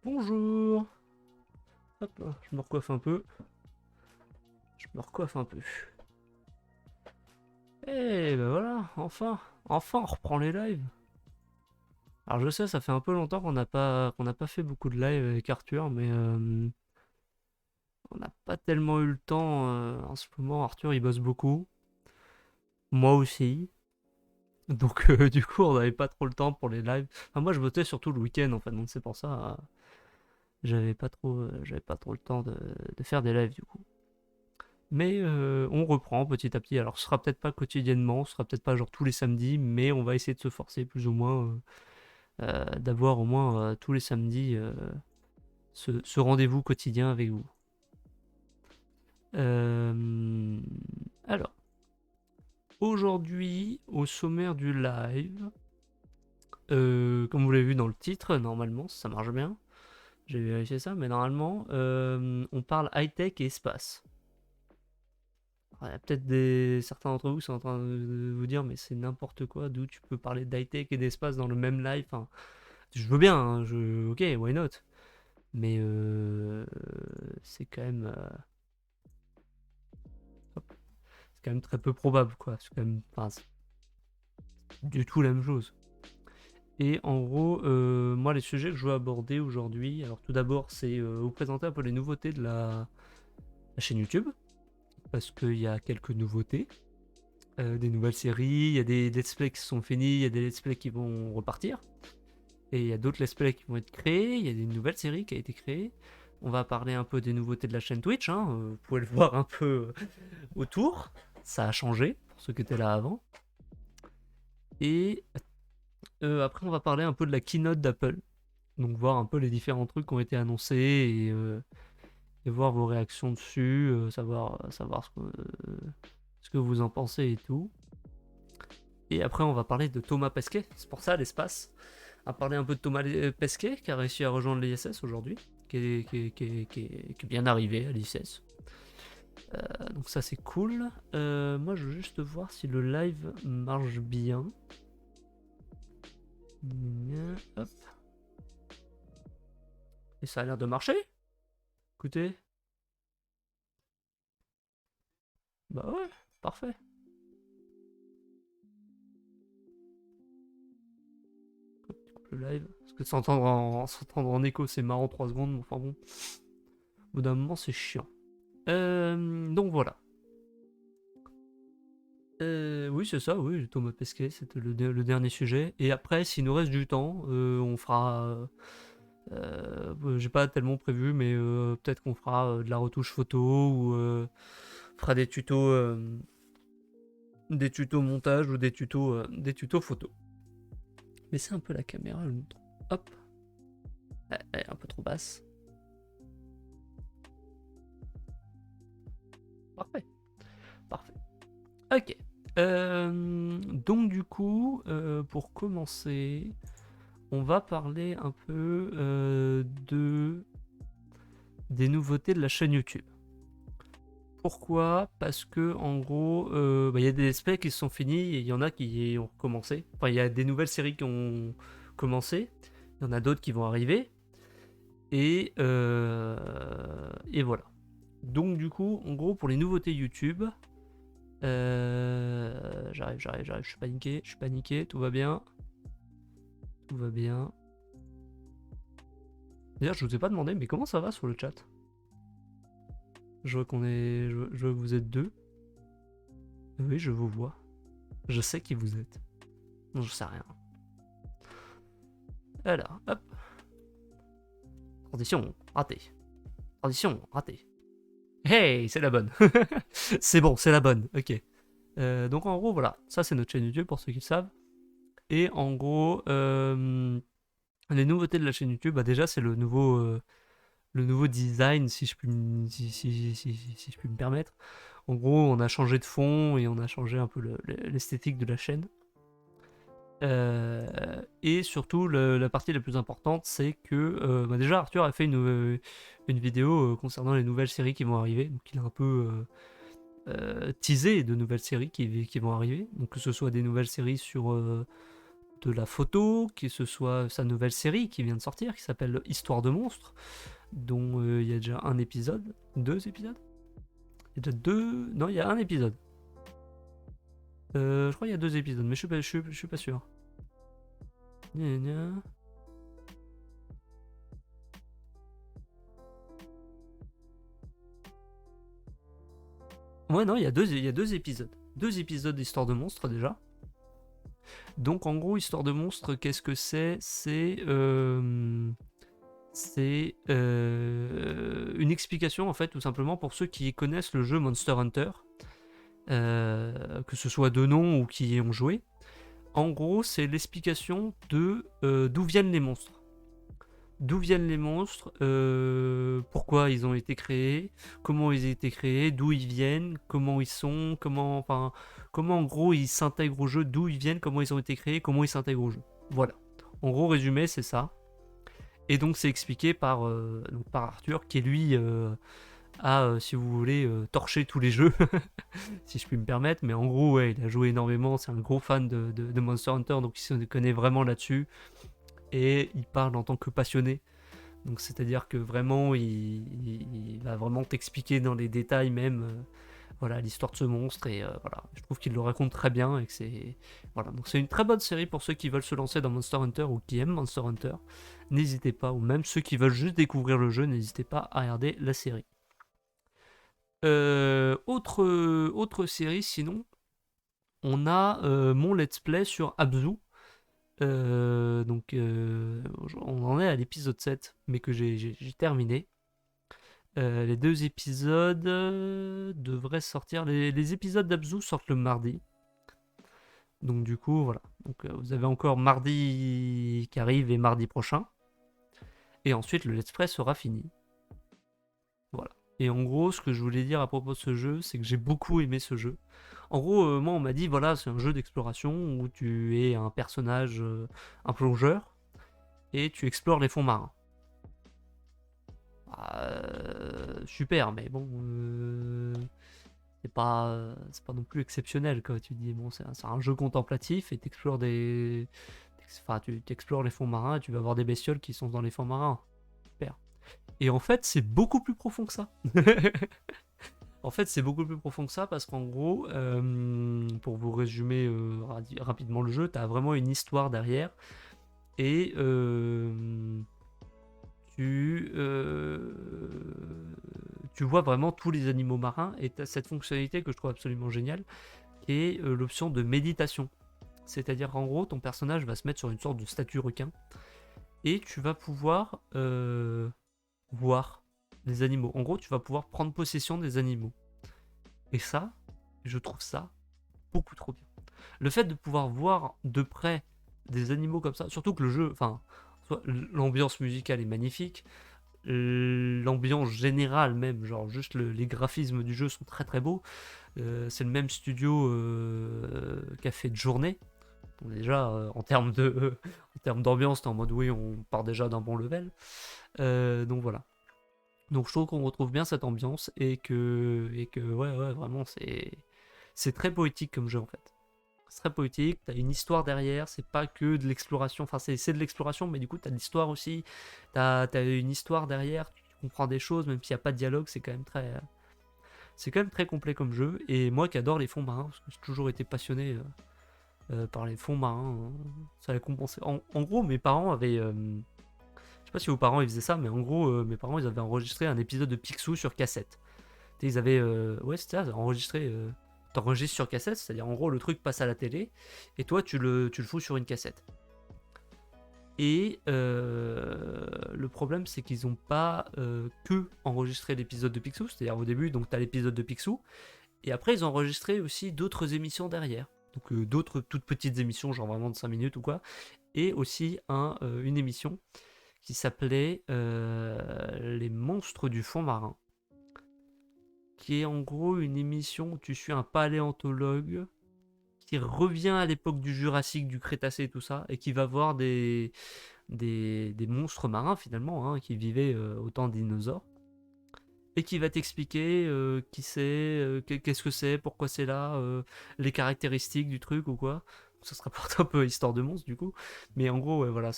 Bonjour. Hop là, je me recoiffe un peu. Je me recoiffe un peu. Et ben voilà, enfin on reprend les lives. Alors je sais, ça fait un peu longtemps qu'on n'a pas fait beaucoup de live avec Arthur, mais on n'a pas tellement eu le temps en ce moment. Arthur, il bosse beaucoup. Moi aussi. Donc du coup, on n'avait pas trop le temps pour les lives. Enfin, moi, je bossais surtout le week-end, en fait. Donc c'est pour ça, j'avais pas trop le temps de faire des lives, du coup. Mais on reprend petit à petit. Alors, ce sera peut-être pas quotidiennement, ce sera peut-être pas genre tous les samedis, mais on va essayer de se forcer plus ou moins d'avoir au moins tous les samedis ce rendez-vous quotidien avec vous. Euh, alors, aujourd'hui, au sommaire du live, comme vous l'avez vu dans le titre, normalement, ça marche bien. J'ai vérifié ça, mais normalement, on parle high-tech et espace. Il y a peut-être certains d'entre vous qui sont en train de vous dire, mais c'est n'importe quoi, d'où tu peux parler d'high-tech et d'espace dans le même live. Enfin, je veux bien, hein, ok, why not? Mais c'est quand même, c'est quand même très peu probable, quoi. C'est quand même, enfin, c'est du tout la même chose. Et en gros, moi, les sujets que je veux aborder aujourd'hui, alors tout d'abord, c'est vous présenter un peu les nouveautés de la chaîne YouTube, parce qu'il y a quelques nouveautés. Des nouvelles séries, il y a des let's play qui sont finis, il y a des let's play qui vont repartir, et il y a d'autres let's play qui vont être créés, il y a des nouvelles séries qui ont été créées. On va parler un peu des nouveautés de la chaîne Twitch, hein, vous pouvez le voir un peu autour, ça a changé pour ceux qui étaient là avant. Et après on va parler un peu de la keynote d'Apple, donc voir un peu les différents trucs qui ont été annoncés et voir vos réactions dessus, savoir ce que vous en pensez et tout. Et après, on va parler de Thomas Pesquet, c'est pour ça l'espace. On va parler un peu de Thomas Pesquet qui a réussi à rejoindre l'ISS aujourd'hui, qui est bien arrivé à l'ISS. Donc ça c'est cool. Moi je veux juste voir si le live marche bien. Hop. Et ça a l'air de marcher. Écoutez. Bah ouais, parfait. Le live. Parce que s'entendre en écho c'est marrant 3 secondes, mais enfin bon. Au bout d'un moment c'est chiant. Donc voilà. Oui, c'est ça, oui, Thomas Pesquet, c'était le dernier sujet. Et après, s'il nous reste du temps, on fera. J'ai pas tellement prévu, mais peut-être qu'on fera de la retouche photo ou fera des tutos montage ou des tutos photo. Mais c'est un peu la caméra, je montre. Hop, elle est un peu trop basse. Parfait, parfait. Ok. Donc du coup, pour commencer, on va parler un peu des nouveautés de la chaîne YouTube. Pourquoi? Parce que en gros, il y a des specs qui sont finis et il y en a qui ont recommencé. Enfin, il y a des nouvelles séries qui ont commencé. Il y en a d'autres qui vont arriver. Et voilà. Donc du coup, en gros, pour les nouveautés YouTube, j'arrive, je suis paniqué, tout va bien. Tout va bien. D'ailleurs, je vous ai pas demandé, mais comment ça va sur le chat? Je vois je vois que vous êtes deux. Oui, je vous vois. Je sais qui vous êtes. Non, je sais rien. Alors, hop. Transition, raté. Transition, raté. Hey, c'est la bonne. C'est bon, c'est la bonne. Ok. Donc en gros, voilà. Ça, c'est notre chaîne YouTube pour ceux qui le savent. Et en gros, les nouveautés de la chaîne YouTube, bah déjà, c'est le nouveau design, si je puis, si je puis me permettre. En gros, on a changé de fond et on a changé un peu l'esthétique de la chaîne. Et surtout, la partie la plus importante, c'est que déjà Arthur a fait une vidéo concernant les nouvelles séries qui vont arriver. Donc il a un peu teasé de nouvelles séries qui vont arriver. Donc que ce soit des nouvelles séries sur de la photo, que ce soit sa nouvelle série qui vient de sortir, qui s'appelle Histoire de monstres, dont il y a déjà un épisode, 2 épisodes. Il y a déjà deux. Non, il y a un épisode. Je crois qu'il y a 2 épisodes, mais je suis pas sûr. Gna, gna. Ouais, non, il y a deux épisodes. Deux épisodes d'Histoire de monstres déjà. Donc en gros, Histoire de monstres, qu'est-ce que c'est? C'est une explication en fait, tout simplement pour ceux qui connaissent le jeu Monster Hunter, que ce soit de nom ou qui y ont joué. En gros, c'est l'explication de d'où viennent les monstres. D'où viennent les monstres, pourquoi ils ont été créés, comment ils ont été créés, d'où ils viennent, comment ils sont, comment en gros ils s'intègrent au jeu, d'où ils viennent, comment ils ont été créés, comment ils s'intègrent au jeu. Voilà. En gros résumé, c'est ça. Et donc c'est expliqué par Arthur qui lui a, si vous voulez, torché tous les jeux, si je puis me permettre. Mais en gros, ouais, il a joué énormément, c'est un gros fan de Monster Hunter, donc il se connaît vraiment là-dessus. Et il parle en tant que passionné. Donc c'est-à-dire que vraiment, il va vraiment t'expliquer dans les détails même voilà, l'histoire de ce monstre. Et voilà, je trouve qu'il le raconte très bien et que c'est... Voilà, donc c'est une très bonne série pour ceux qui veulent se lancer dans Monster Hunter ou qui aiment Monster Hunter. N'hésitez pas, ou même ceux qui veulent juste découvrir le jeu, n'hésitez pas à regarder la série. Autre série, sinon, on a mon let's play sur Abzu. On en est à l'épisode 7, mais que j'ai terminé. Les deux épisodes devraient sortir. Les épisodes d'Abzu sortent le mardi. Donc du coup, voilà. Donc vous avez encore mardi qui arrive et mardi prochain. Et ensuite, le let's play sera fini. Voilà. Et en gros, ce que je voulais dire à propos de ce jeu, c'est que j'ai beaucoup aimé ce jeu. En gros, moi, on m'a dit, voilà, c'est un jeu d'exploration où tu es un personnage, un plongeur, et tu explores les fonds marins. Super, mais bon, c'est pas non plus exceptionnel, quoi. Tu dis, bon, c'est un jeu contemplatif et t'explores tu explores les fonds marins et tu vas voir des bestioles qui sont dans les fonds marins. Super. Et en fait, c'est beaucoup plus profond que ça. En fait, c'est beaucoup plus profond que ça parce qu'en gros, pour vous résumer rapidement le jeu, t'as vraiment une histoire derrière et tu vois vraiment tous les animaux marins et tu as cette fonctionnalité que je trouve absolument géniale qui est l'option de méditation. C'est-à-dire qu'en gros, ton personnage va se mettre sur une sorte de statue requin et tu vas pouvoir voir les animaux. En gros, tu vas pouvoir prendre possession des animaux. Et ça, je trouve ça beaucoup trop bien. Le fait de pouvoir voir de près des animaux comme ça, surtout que le jeu, l'ambiance musicale est magnifique, l'ambiance générale même, genre juste les graphismes du jeu sont très très beaux. C'est le même studio qu'a fait de Journée. Donc déjà, en termes d'ambiance, t'es en mode oui, on part déjà d'un bon level. Donc voilà. Donc je trouve qu'on retrouve bien cette ambiance et que ouais, vraiment c'est très poétique comme jeu en fait. C'est très poétique, t'as une histoire derrière, c'est pas que de l'exploration, enfin c'est de l'exploration, mais du coup t'as de l'histoire aussi, t'as une histoire derrière, tu comprends des choses, même s'il n'y a pas de dialogue, c'est quand même très complet comme jeu. Et moi qui adore les fonds marins, parce que j'ai toujours été passionné par les fonds marins, ça a compensé. En gros, mes parents avaient je sais pas si vos parents ils faisaient ça, mais en gros, mes parents ils avaient enregistré un épisode de Picsou sur cassette. Tu sais, ils avaient, ouais, c'était ça, enregistré. T'enregistres sur cassette, c'est-à-dire en gros le truc passe à la télé et toi tu le fous sur une cassette. Et le problème c'est qu'ils n'ont pas que enregistré l'épisode de Picsou, c'est-à-dire au début donc t'as l'épisode de Picsou et après ils ont enregistré aussi d'autres émissions derrière. Donc d'autres toutes petites émissions genre vraiment de 5 minutes ou quoi. Et aussi une émission qui s'appelait Les monstres du fond marin, qui est en gros une émission où tu suis un paléontologue qui revient à l'époque du Jurassique, du Crétacé et tout ça, et qui va voir des monstres marins finalement, hein, qui vivaient au temps des dinosaures, et qui va t'expliquer qui c'est, qu'est-ce que c'est, pourquoi c'est là, les caractéristiques du truc ou quoi. Ça se rapporte un peu à Histoire de monstres du coup, mais en gros, ouais, voilà,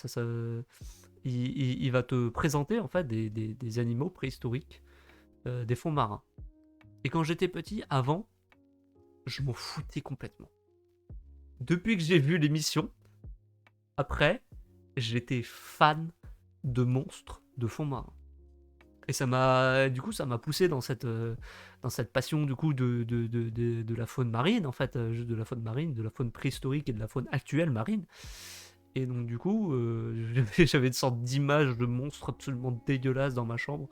il va te présenter en fait des animaux préhistoriques des fonds marins. Et quand j'étais petit, avant, je m'en foutais complètement. Depuis que j'ai vu l'émission, après, j'étais fan de monstres de fond marin. Et ça m'a poussé dans cette passion du coup de la faune marine, en fait, juste de la faune marine, de la faune préhistorique et de la faune actuelle marine. Et donc du coup, j'avais une sorte d'image de monstres absolument dégueulasses dans ma chambre,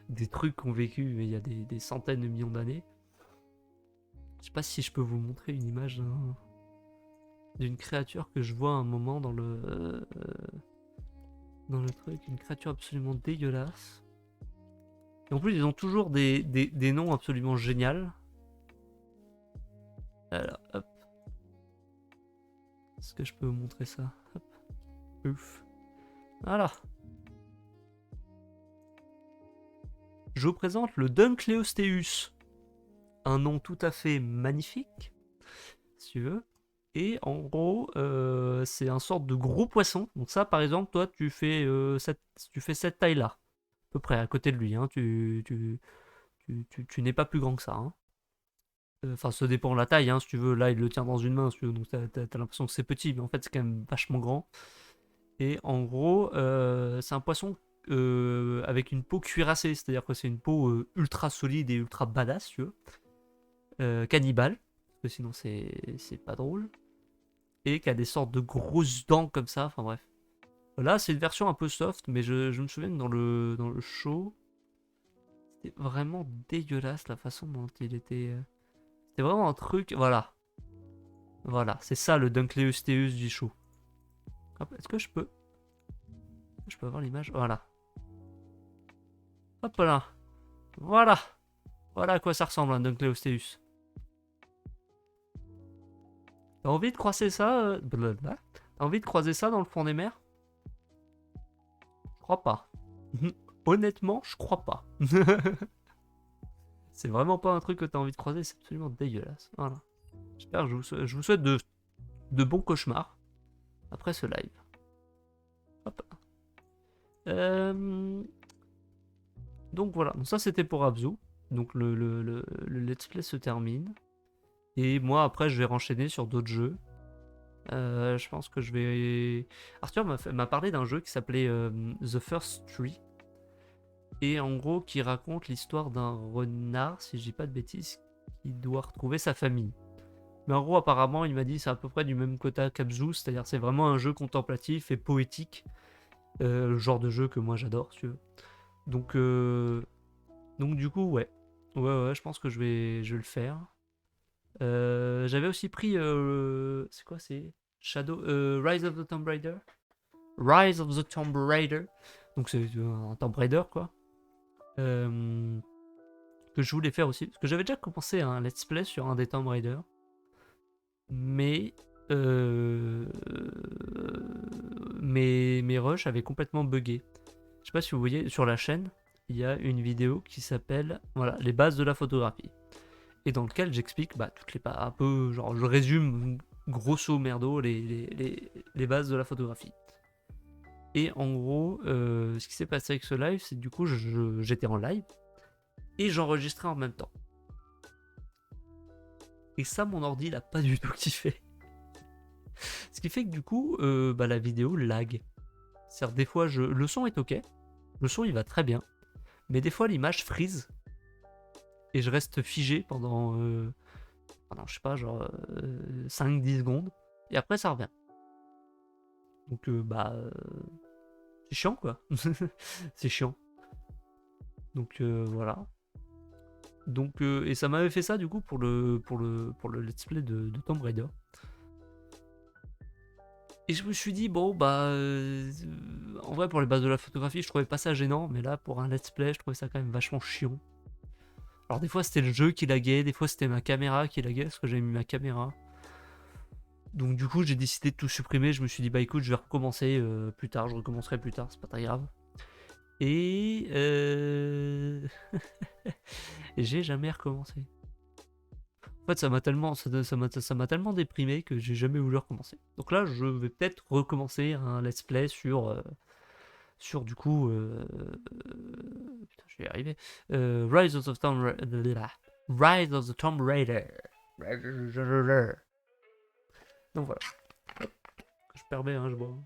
des trucs qu'on vécu mais il y a des centaines de millions d'années. Je sais pas si je peux vous montrer une image d'une créature que je vois à un moment dans le truc, une créature absolument dégueulasse. Et en plus, ils ont toujours des noms absolument géniaux. Alors, hop. Est-ce que je peux vous montrer ça? Hop. Ouf. Voilà. Je vous présente le Dunkleosteus. Un nom tout à fait magnifique, si tu veux. Et en gros, c'est un sorte de gros poisson. Donc ça, par exemple, toi, tu fais cette taille-là. À peu près à côté de lui. Hein. Tu n'es pas plus grand que ça. Hein. Enfin, ça dépend de la taille, hein, si tu veux. Là, il le tient dans une main, si tu veux, donc t'as l'impression que c'est petit, mais en fait, c'est quand même vachement grand. Et en gros, c'est un poisson avec une peau cuirassée, c'est-à-dire que c'est une peau ultra solide et ultra badass, si tu veux. Cannibale, parce que sinon c'est pas drôle. Et qui a des sortes de grosses dents comme ça, enfin bref. Là, c'est une version un peu soft, mais je me souviens que dans le show, c'était vraiment dégueulasse la façon dont il était. C'était vraiment un truc. Voilà. Voilà, c'est ça le Dunkleosteus du show. Hop, est-ce que je peux. Je peux avoir l'image? Voilà. Hop là. Voilà. Voilà à quoi ça ressemble un Dunkleosteus. T'as envie de croiser ça T'as envie de croiser ça dans le fond des mers? Je crois pas. Honnêtement, je crois pas. C'est vraiment pas un truc que t'as envie de croiser, c'est absolument dégueulasse. Voilà. J'espère que je vous souhaite de bons cauchemars après ce live. Hop. Donc voilà, donc ça c'était pour Abzu. Donc le let's play se termine. Et moi après je vais renchaîner sur d'autres jeux. Je pense que je vais... Arthur m'a parlé d'un jeu qui s'appelait The First Tree. Et en gros qui raconte l'histoire d'un renard, si je dis pas de bêtises, qui doit retrouver sa famille. Mais en gros apparemment il m'a dit c'est à peu près du même quota qu'Abzu, c'est-à-dire c'est vraiment un jeu contemplatif et poétique. Le genre de jeu que moi j'adore si tu veux. Donc du coup ouais. Ouais, je pense que je vais le faire. J'avais aussi pris... c'est quoi c'est Rise of the Tomb Raider. Rise of the Tomb Raider. Donc c'est un Tomb Raider quoi. Que je voulais faire aussi. Parce que j'avais déjà commencé un let's play sur un des Tomb Raider. Mais... mes rushs avaient complètement bugué. Je sais pas si vous voyez sur la chaîne, il y a une vidéo qui s'appelle voilà, les bases de la photographie. Et dans lequel j'explique toutes les un peu, genre je résume grosso merdo les bases de la photographie. Et en gros, ce qui s'est passé avec ce live, c'est que du coup j'étais en live et j'enregistrais en même temps. Et ça, mon ordi l'a pas du tout kiffé. Ce qui fait que du coup, la vidéo lag. C'est-à-dire des fois, le son est ok, le son il va très bien, mais des fois l'image freeze et je reste figé pendant je sais pas, genre 5-10 secondes, et après ça revient. Donc c'est chiant quoi. C'est chiant. Donc voilà. Donc et ça m'avait fait ça du coup pour le let's play de Tomb Raider. Et je me suis dit bon en vrai pour les bases de la photographie je trouvais pas ça gênant, mais là pour un let's play je trouvais ça quand même vachement chiant. Alors des fois c'était le jeu qui laguait, des fois c'était ma caméra qui laguait parce que j'avais mis ma caméra. Donc du coup j'ai décidé de tout supprimer, je me suis dit bah écoute je vais recommencer plus tard, je recommencerai plus tard, c'est pas très grave. Et j'ai jamais recommencé. En fait ça m'a tellement déprimé que j'ai jamais voulu recommencer. Donc là je vais peut-être recommencer un let's play sur du coup putain je vais y arriver. Rise of the Tomb Raider. Donc voilà. Je permets, hein, je bois.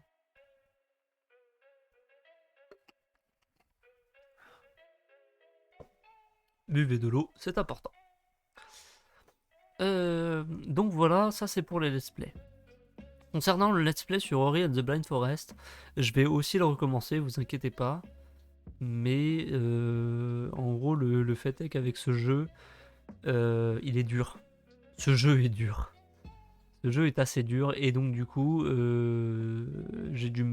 buvez de l'eau, c'est important. Donc voilà, ça c'est pour les let's play. Concernant le let's play sur Ori and the Blind Forest, je vais aussi le recommencer, vous inquiétez pas. Mais en gros, le fait est qu'avec ce jeu, il est dur. Ce jeu est dur. Ce jeu est assez dur et donc du coup, j'ai dû.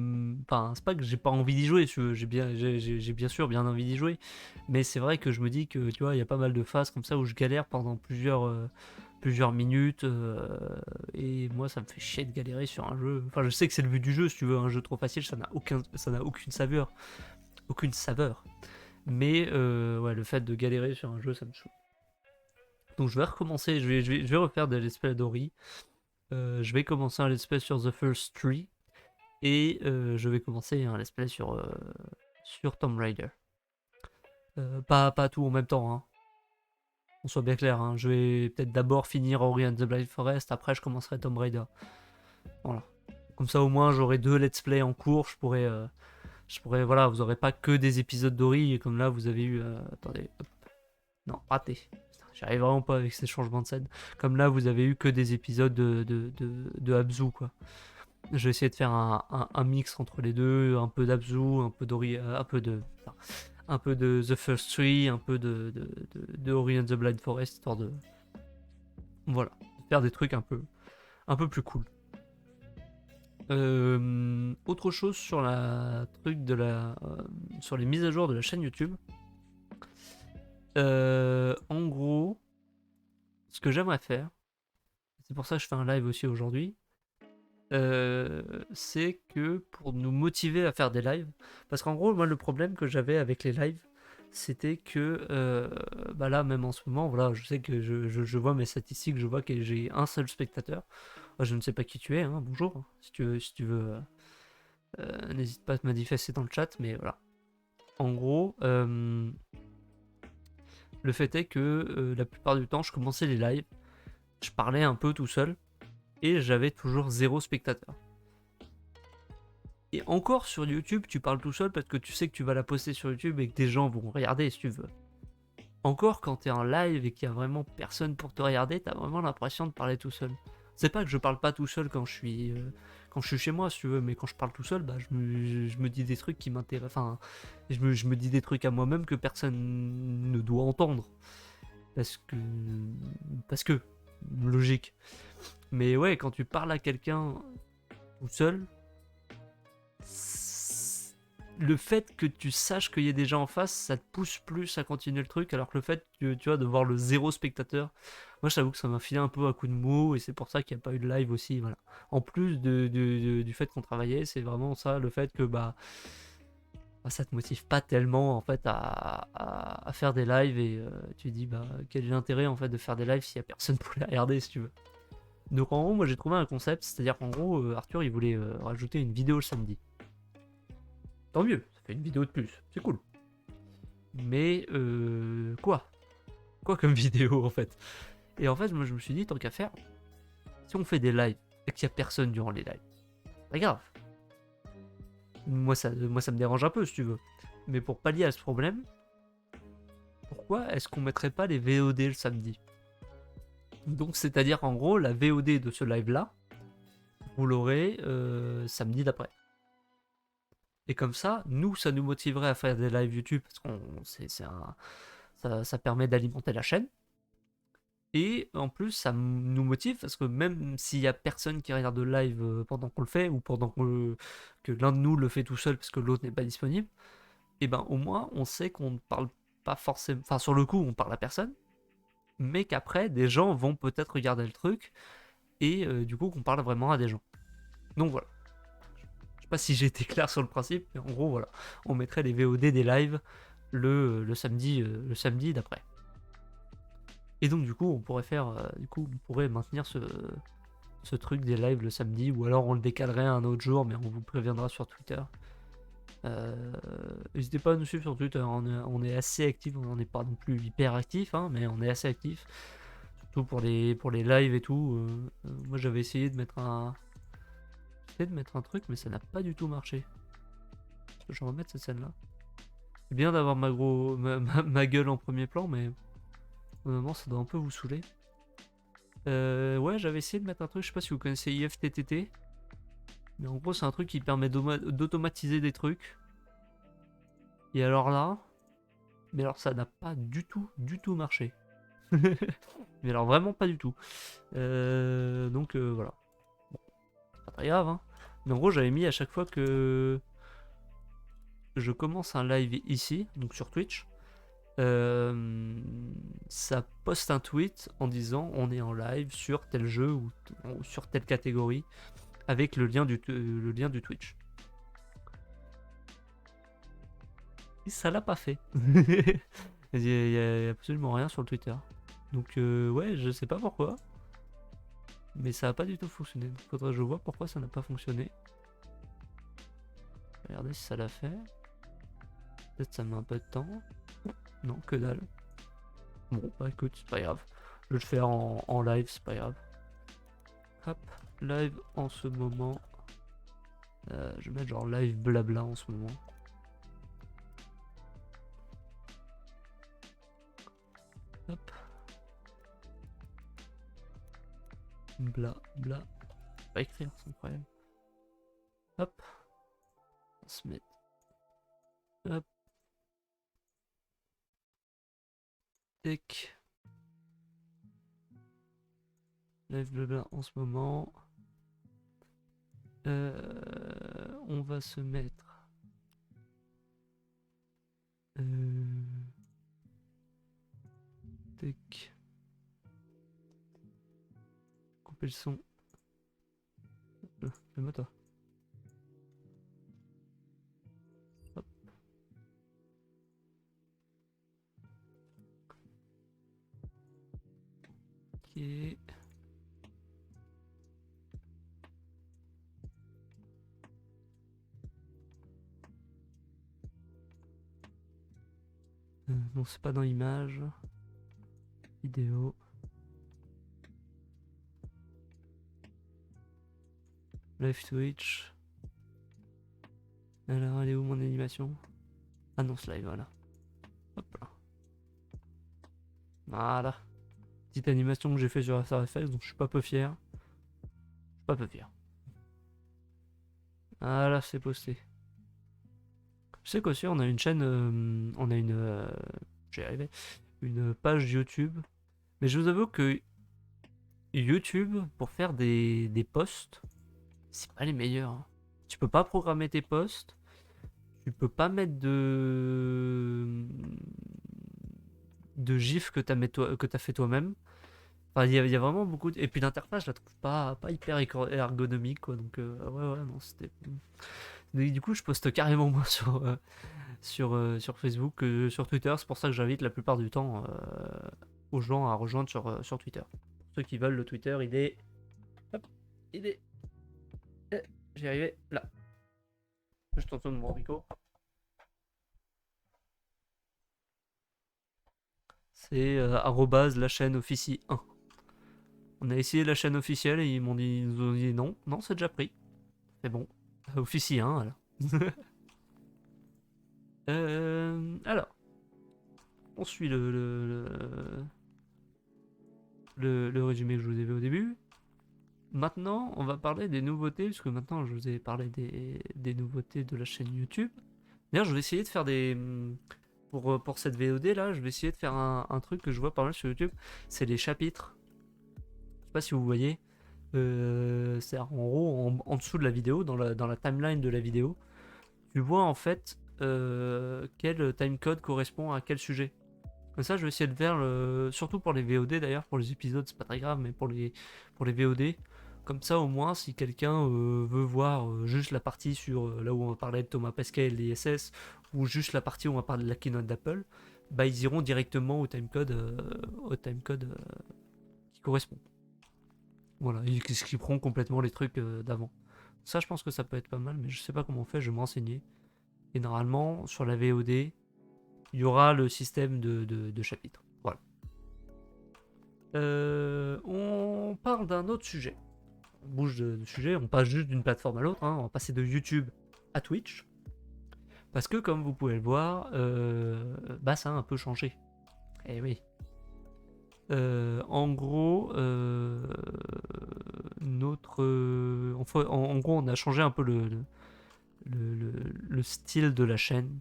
Enfin, c'est pas que j'ai pas envie d'y jouer, j'ai bien sûr bien envie d'y jouer, mais c'est vrai que je me dis que tu vois, il y a pas mal de phases comme ça où je galère pendant plusieurs minutes et moi ça me fait chier de galérer sur un jeu. Enfin, je sais que c'est le but du jeu, si tu veux, un jeu trop facile, ça n'a aucune saveur. Mais ouais, le fait de galérer sur un jeu, ça me saoule. Donc je vais recommencer, je vais refaire des let's play d'Ori. Je vais commencer un let's play sur The First Tree. Et je vais commencer un let's play sur Tomb Raider. Pas tout en même temps, hein. On soit bien clair, hein. Je vais peut-être d'abord finir Ori and the Blind Forest, après je commencerai Tomb Raider. Voilà. Comme ça au moins j'aurai 2 let's play en cours, voilà, vous aurez pas que des épisodes d'Ori, et comme là vous avez eu... attendez, hop. Non, raté. J'arrive vraiment pas avec ces changements de scène. Comme là, vous avez eu que des épisodes de Abzu, quoi. Je vais essayer de faire un mix entre les deux, un peu d'Abzu, un peu d'Ori, un peu de The First Tree, un peu de Ori and the Blind Forest, histoire de, voilà, de faire des trucs un peu plus cool. Autre chose sur sur les mises à jour de la chaîne YouTube. En gros, ce que j'aimerais faire, c'est pour ça que je fais un live aussi aujourd'hui, c'est que pour nous motiver à faire des lives, parce qu'en gros, moi, le problème que j'avais avec les lives, c'était que, bah là, même en ce moment, voilà, je sais que je vois mes statistiques, je vois que j'ai un seul spectateur. Moi, je ne sais pas qui tu es, hein, bonjour, hein, si tu veux, n'hésite pas à te manifester dans le chat, mais voilà. En gros, le fait est que la plupart du temps, je commençais les lives, je parlais un peu tout seul, et j'avais toujours 0 spectateur. Et encore sur YouTube, tu parles tout seul parce que tu sais que tu vas la poster sur YouTube et que des gens vont regarder si tu veux. Encore quand t'es en live et qu'il y a vraiment personne pour te regarder, t'as vraiment l'impression de parler tout seul. C'est pas que je parle pas tout seul quand je suis chez moi, si tu veux, mais quand je parle tout seul, bah, je me dis des trucs qui m'intéressent. Enfin, je me dis des trucs à moi-même que personne ne doit entendre. Parce que, logique. Mais ouais, quand tu parles à quelqu'un tout seul, le fait que tu saches qu'il y a des gens en face, ça te pousse plus à continuer le truc, alors que le fait que, tu vois, de voir le 0 spectateur, moi je t'avoue que ça m'a filé un peu à coup de mou, et c'est pour ça qu'il n'y a pas eu de live aussi, voilà. En plus du fait qu'on travaillait, c'est vraiment ça, le fait que bah ça te motive pas tellement en fait à faire des lives, et tu te dis bah quel est l'intérêt en fait de faire des lives s'il y a personne pour les regarder, si tu veux. Donc en gros, moi j'ai trouvé un concept, c'est-à-dire qu'en gros, Arthur il voulait rajouter une vidéo le samedi. Tant mieux, ça fait une vidéo de plus, c'est cool. Mais quoi comme vidéo en fait? Et en fait, moi je me suis dit, tant qu'à faire, si on fait des lives et qu'il n'y a personne durant les lives, pas grave. Moi ça me dérange un peu si tu veux. Mais pour pallier à ce problème, pourquoi est-ce qu'on mettrait pas les VOD le samedi? Donc c'est-à-dire en gros, la VOD de ce live là, vous l'aurez samedi d'après. Et comme ça, nous, ça nous motiverait à faire des lives YouTube parce ça permet d'alimenter la chaîne. Et en plus, ça nous motive parce que même s'il y a personne qui regarde le live pendant qu'on le fait, ou pendant que l'un de nous le fait tout seul parce que l'autre n'est pas disponible, et ben au moins on sait qu'on ne parle pas forcément. Enfin, sur le coup, on parle à personne, mais qu'après, des gens vont peut-être regarder le truc, et du coup, qu'on parle vraiment à des gens. Donc voilà. Je sais pas si j'ai été clair sur le principe, mais en gros, voilà. On mettrait les VOD des lives le samedi d'après. Et donc, du coup, on pourrait maintenir ce truc des lives le samedi, ou alors on le décalerait à un autre jour, mais on vous préviendra sur Twitter. N'hésitez pas à nous suivre sur Twitter, on est assez actif, on n'est pas non plus hyper actif, hein, mais on est assez actif. Surtout pour les lives et tout. Moi j'avais essayé de mettre un truc, mais ça n'a pas du tout marché. Je vais remettre cette scène là. C'est bien d'avoir ma gueule en premier plan, mais Au moment, ça doit un peu vous saouler. Ouais, j'avais essayé de mettre un truc, je sais pas si vous connaissez IFTTT. Mais en gros, c'est un truc qui permet d'automatiser des trucs. Et alors là, mais alors ça n'a pas du tout marché. Mais alors vraiment pas du tout. Donc voilà. Bon, c'est pas très grave, hein. Mais en gros, j'avais mis à chaque fois que je commence un live ici, donc sur Twitch, ça poste un tweet en disant on est en live sur tel jeu ou sur telle catégorie avec le lien du Twitch. Et ça l'a pas fait. Il y a absolument rien sur le Twitter. Donc ouais, je sais pas pourquoi. Mais ça a pas du tout fonctionné. Donc faudrait que je vois pourquoi ça n'a pas fonctionné. Regardez si ça l'a fait. Peut-être ça met un peu de temps. Non, que dalle. Bon, bah écoute, c'est pas grave. Je vais le faire en live, c'est pas grave. Hop, live en ce moment. Je vais mettre genre live blabla en ce moment. Hop. Bla bla. Pas écrire, c'est incroyable. Hop. On se met. Hop. Tac. Live blabla en ce moment. On va se mettre. Tac. Couper le son. Fais-moi toi. Hop. Ok. Non, c'est pas dans image. Vidéo. Live Twitch. Alors, elle est où mon animation? Annonce live, voilà. Hop là. Voilà. Petite animation que j'ai fait sur After Effects, donc je suis pas peu fier. Je suis pas peu fier. Voilà, c'est posté. Je sais qu'aussi, on a une chaîne. On a une. J'y arrivé. Une page YouTube. Mais je vous avoue que YouTube, pour faire des posts, c'est pas les meilleurs, hein. Tu peux pas programmer tes posts. Tu peux pas mettre de gifs que t'as fait toi-même. Enfin, il y a vraiment beaucoup Et puis l'interface, je la trouve pas hyper ergonomique, quoi. Donc, ouais, non, c'était... Mais du coup, je poste carrément moins sur Facebook que sur Twitter. C'est pour ça que j'invite la plupart du temps aux gens à rejoindre sur Twitter. Pour ceux qui veulent, le Twitter, il est... Hop, il est... J'y arrivé, là. Je t'entends de mon Rico. C'est la chaîne officie 1. On a essayé la chaîne officielle et ils nous ont dit non, c'est déjà pris. C'est bon. Officie 1, voilà. Alors, on suit le résumé que je vous ai fait au début. Maintenant, on va parler des nouveautés, puisque maintenant je vous ai parlé des nouveautés de la chaîne YouTube. D'ailleurs, je vais essayer de faire des... Pour cette VOD là, je vais essayer de faire un truc que je vois pas mal sur YouTube, c'est les chapitres. Je sais pas si vous voyez. C'est en gros, en dessous de la vidéo, dans la timeline de la vidéo, tu vois en fait quel timecode correspond à quel sujet. Comme ça, je vais essayer de faire, surtout pour les VOD d'ailleurs, pour les épisodes, c'est pas très grave, mais pour les VOD, comme ça au moins, si quelqu'un veut voir juste la partie sur là où on va parler de Thomas Pesquet et l'ISS, ou juste la partie où on va parler de la keynote d'Apple, bah ils iront directement au timecode qui correspond. Voilà, ce qui prend complètement les trucs d'avant. Ça, je pense que ça peut être pas mal, mais je sais pas comment on fait, je vais me renseigner. Et normalement, sur la VOD, il y aura le système de chapitres. Voilà. On parle d'un autre sujet. On bouge de sujet, on passe juste d'une plateforme à l'autre, hein. On va passer de YouTube à Twitch. Parce que, comme vous pouvez le voir, bah ça a un peu changé. Eh oui. En gros, en gros, on a changé un peu le style de la chaîne.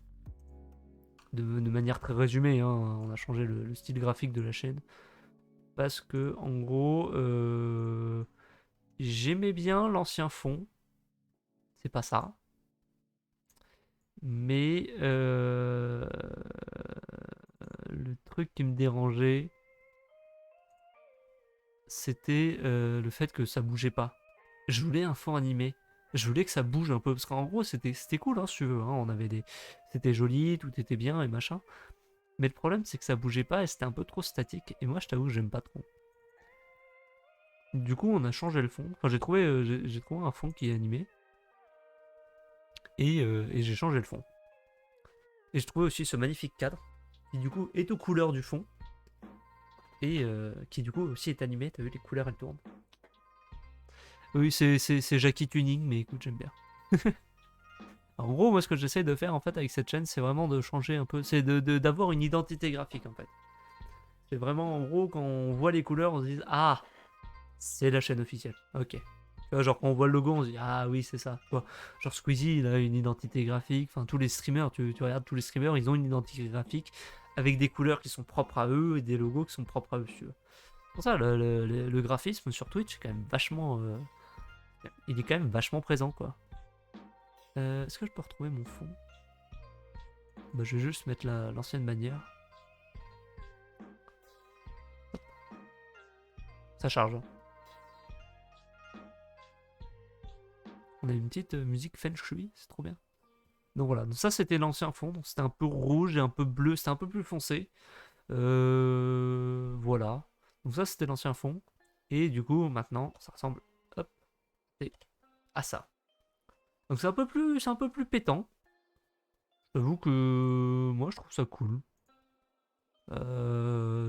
De manière très résumée, hein, on a changé le style graphique de la chaîne. Parce que, en gros, j'aimais bien l'ancien fond. C'est pas ça. Mais le truc qui me dérangeait, c'était le fait que ça bougeait pas. Je voulais un fond animé. Je voulais que ça bouge un peu. Parce qu'en gros, c'était cool, hein, si tu veux. Hein, on avait c'était joli, tout était bien et machin. Mais le problème, c'est que ça bougeait pas et c'était un peu trop statique. Et moi, je t'avoue, j'aime pas trop. Du coup, on a changé le fond. Enfin, j'ai trouvé un fond qui est animé. Et j'ai changé le fond. Et je trouvais aussi ce magnifique cadre qui, du coup, est aux couleurs du fond. Et qui, du coup, aussi est animé. T'as vu, les couleurs, elles tournent. Oui, c'est Jackie Tuning, mais écoute, j'aime bien. En gros, moi, ce que j'essaie de faire, en fait, avec cette chaîne, c'est vraiment de changer un peu. C'est d'avoir une identité graphique, en fait. C'est vraiment, en gros, quand on voit les couleurs, on se dit ah, c'est la chaîne officielle. Ok. Tu vois, genre quand on voit le logo, on se dit ah oui, c'est ça. Tu vois, genre Squeezie, il a une identité graphique. Enfin, tous les streamers, tu regardes tous les streamers, ils ont une identité graphique avec des couleurs qui sont propres à eux et des logos qui sont propres à eux. Tu vois. C'est pour ça, le graphisme sur Twitch, est quand même vachement, il est quand même vachement présent, quoi. Est-ce que je peux retrouver mon fond? Bah, je vais juste mettre l'ancienne manière. Ça charge. Hein. On a une petite musique Feng Shui, c'est trop bien. Donc voilà, donc ça c'était l'ancien fond, donc c'était un peu rouge et un peu bleu, c'était un peu plus foncé. Voilà. Donc ça c'était l'ancien fond. Et du coup maintenant ça ressemble hop, à ça. Donc c'est un peu plus pétant. J'avoue que moi je trouve ça cool.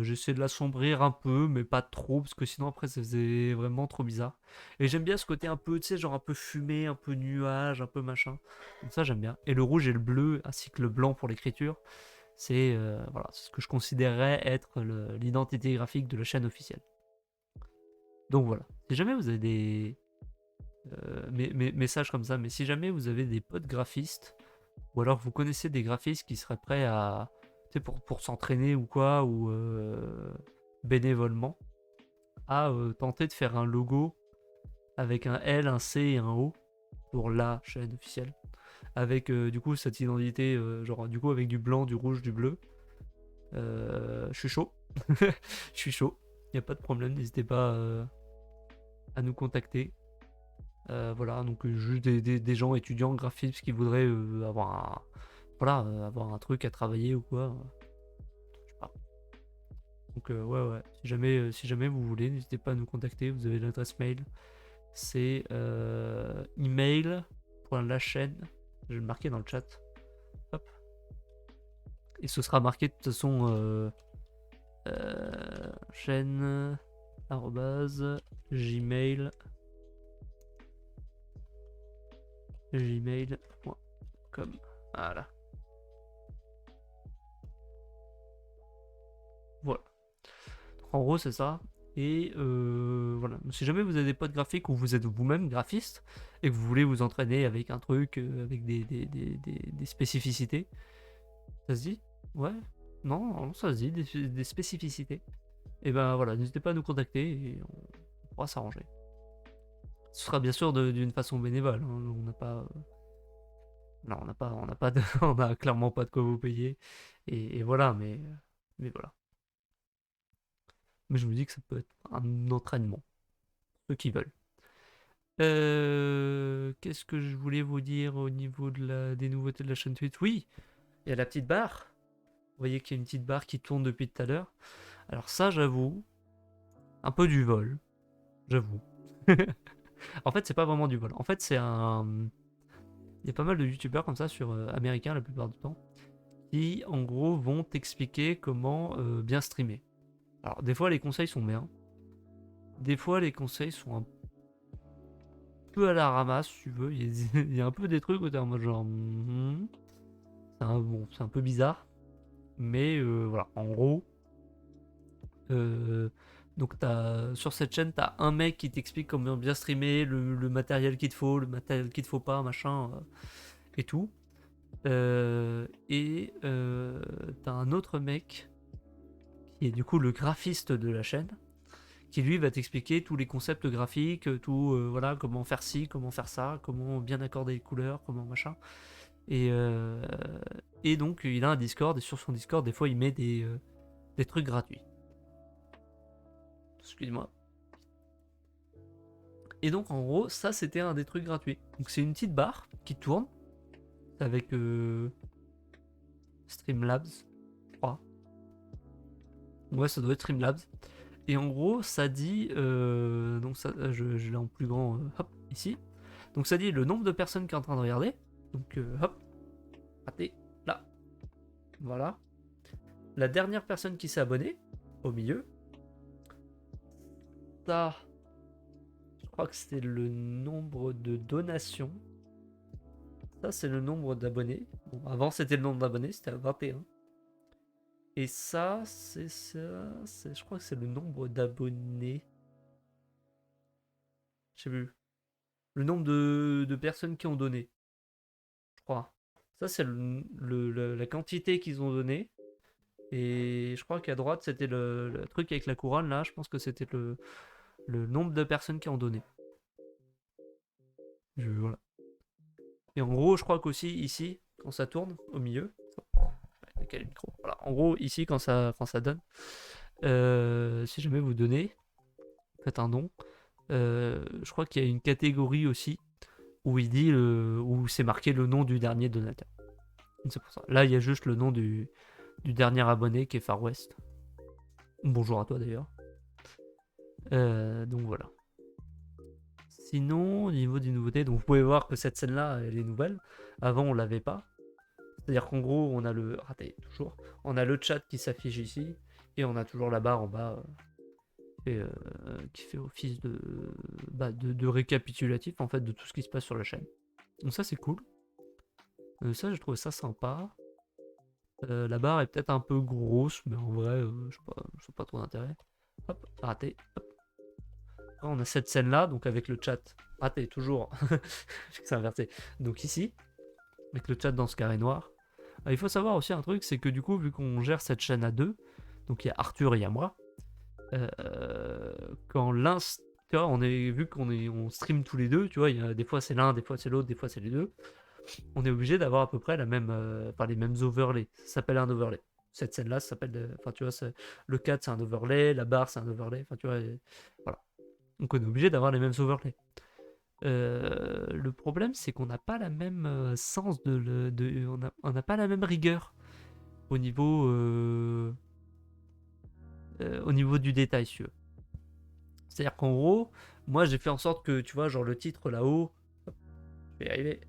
J'essaie de l'assombrir un peu, mais pas trop, parce que sinon après ça faisait vraiment trop bizarre. Et j'aime bien ce côté un peu, tu sais, genre un peu fumé, un peu nuage, un peu machin. Donc ça j'aime bien. Et le rouge et le bleu, ainsi que le blanc pour l'écriture, c'est voilà, c'est ce que je considérerais être l'identité graphique de la chaîne officielle. Donc voilà. Si jamais vous avez des messages comme ça, mais si jamais vous avez des potes graphistes, ou alors vous connaissez des graphistes qui seraient prêts à, tu sais, pour s'entraîner ou quoi, ou bénévolement, à tenter de faire un logo avec un L, un C et un O pour la chaîne officielle, avec du coup cette identité, genre du coup avec du blanc, du rouge, du bleu. Je suis chaud. Je suis chaud. Il n'y a pas de problème, n'hésitez pas à nous contacter. Voilà, donc juste des gens étudiants graphistes qui voudraient avoir un truc à travailler ou quoi. Je sais pas. Donc ouais, ouais. Si jamais vous voulez, n'hésitez pas à nous contacter. Vous avez l'adresse mail. C'est email pour la chaîne. Je vais le marquer dans le chat. Hop. Et ce sera marqué de toute façon chaîne gmail gmail.com. Voilà. Voilà. En gros, c'est ça. Et voilà. Si jamais vous avez des potes graphiques ou vous êtes vous-même graphiste et que vous voulez vous entraîner avec un truc, avec des spécificités, ça se dit? Ouais? Non, non, ça se dit, des spécificités. Et ben voilà, n'hésitez pas à nous contacter et on pourra s'arranger. Ce sera bien sûr d'une façon bénévole. Hein. On n'a pas. Non, on n'a pas on a clairement pas de quoi vous payer. Et voilà, mais voilà. Mais je me dis que ça peut être un entraînement. Ceux qui veulent. Qu'est-ce que je voulais vous dire au niveau des nouveautés de la chaîne Twitch? Oui, il y a la petite barre. Vous voyez qu'il y a une petite barre qui tourne depuis tout à l'heure. Alors ça, j'avoue, un peu du vol. J'avoue. En fait, c'est pas vraiment du vol. En fait, c'est un... Il y a pas mal de youtubeurs comme ça sur américains la plupart du temps qui, en gros, vont t'expliquer comment bien streamer. Alors, des fois, les conseils sont bien. Des fois, les conseils sont un peu à la ramasse, si tu veux. Il y a un peu des trucs où t'es en mode genre... bon, c'est un peu bizarre. Mais voilà, en gros, Euh, donc sur cette chaîne, t'as un mec qui t'explique comment bien streamer, le matériel qu'il te faut, le matériel qu'il te faut pas, machin, et tout. T'as un autre mec qui est du coup le graphiste de la chaîne, qui lui va t'expliquer tous les concepts graphiques, tout, voilà, comment faire ci, comment faire ça, comment bien accorder les couleurs, comment machin. Et, euh, et donc il a un Discord, et sur son Discord, des fois il met des trucs gratuits. Excuse-moi. Et donc en gros, ça c'était un des trucs gratuits. Donc c'est une petite barre qui tourne avec Streamlabs, je crois. Ouais, ça doit être Streamlabs. Et en gros, ça dit, donc ça, je l'ai en plus grand, hop, ici. Donc ça dit le nombre de personnes qui est en train de regarder. Donc hop, raté, là, voilà. La dernière personne qui s'est abonnée, au milieu. Ça, je crois que c'était le nombre de donations. Ça, c'est le nombre d'abonnés. Bon, avant, c'était le nombre d'abonnés, c'était à 21. Et ça, je crois que c'est le nombre d'abonnés. Je sais plus. Le nombre de personnes qui ont donné, je crois. Ça, c'est la quantité qu'ils ont donné. Et je crois qu'à droite, c'était le truc avec la couronne, là. Je pense que c'était le nombre de personnes qui ont donné. Voilà. Et en gros, je crois qu'aussi, ici, quand ça tourne, au milieu. Quel micro. Voilà. En gros, ici, quand ça donne, si jamais vous donnez, faites un don. Je crois qu'il y a une catégorie aussi où il dit où c'est marqué le nom du dernier donateur. C'est pour ça. Là, il y a juste le nom du dernier abonné qui est Far West. Bonjour à toi d'ailleurs. Donc voilà. Sinon, au niveau des nouveautés, donc vous pouvez voir que cette scène-là, elle est nouvelle. Avant, on l'avait pas. C'est-à-dire qu'en gros, on a le raté toujours. On a le chat qui s'affiche ici et on a toujours la barre en bas qui fait office de récapitulatif en fait de tout ce qui se passe sur la chaîne. Donc ça c'est cool. Ça j'ai trouvé ça sympa. La barre est peut-être un peu grosse, mais en vrai, je sais pas trop d'intérêt. Hop, raté. Hop. Après, on a cette scène là, donc avec le chat. Raté, toujours. C'est inversé. Donc ici, avec le chat dans ce carré noir. Il faut savoir aussi un truc, c'est que du coup, vu qu'on gère cette chaîne à deux, donc il y a Arthur et il y a moi, quand l'un, tu vois, vu on stream tous les deux, tu vois, des fois c'est l'un, des fois c'est l'autre, des fois c'est les deux, on est obligé d'avoir à peu près les mêmes overlays. Ça s'appelle un overlay. Cette scène-là, ça s'appelle, enfin tu vois, le 4 c'est un overlay, la barre c'est un overlay, enfin tu vois, voilà. Donc on est obligé d'avoir les mêmes overlays. Le problème, c'est qu'on n'a pas la même sens on n'a pas la même rigueur au niveau du détail, si tu veux. C'est-à-dire qu'en gros, moi j'ai fait en sorte que, tu vois, genre le titre là-haut, je vais y arriver,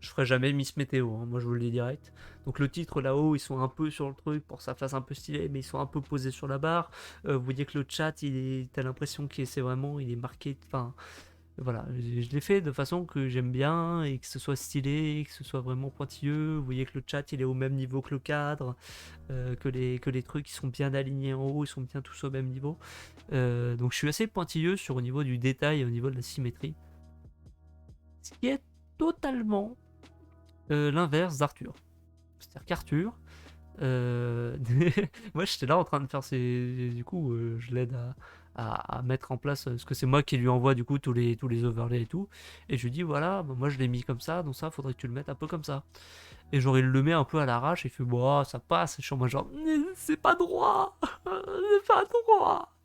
je ferai jamais Miss Météo, hein, moi je vous le dis direct. Donc le titre là-haut, ils sont un peu sur le truc pour que ça fasse un peu stylé, mais ils sont un peu posés sur la barre. Vous voyez que le chat, t'as l'impression qu'il c'est vraiment, il est marqué, enfin, voilà, je l'ai fait de façon que j'aime bien et que ce soit stylé, que ce soit vraiment pointilleux. Vous voyez que le chat il est au même niveau que le cadre, que les trucs ils sont bien alignés en haut, ils sont bien tous au même niveau. Donc je suis assez pointilleux au niveau du détail et au niveau de la symétrie. Ce qui est totalement l'inverse d'Arthur. C'est-à-dire qu'Arthur, moi j'étais là en train de faire du coup, je l'aide à mettre en place, parce que c'est moi qui lui envoie du coup tous les overlays et tout. Et je lui dis voilà, bah, moi je l'ai mis comme ça, donc ça faudrait que tu le mettes un peu comme ça. Et genre il le met un peu à l'arrache, il fait bon, ça passe. Et je suis en mode genre, c'est pas droit, c'est pas droit.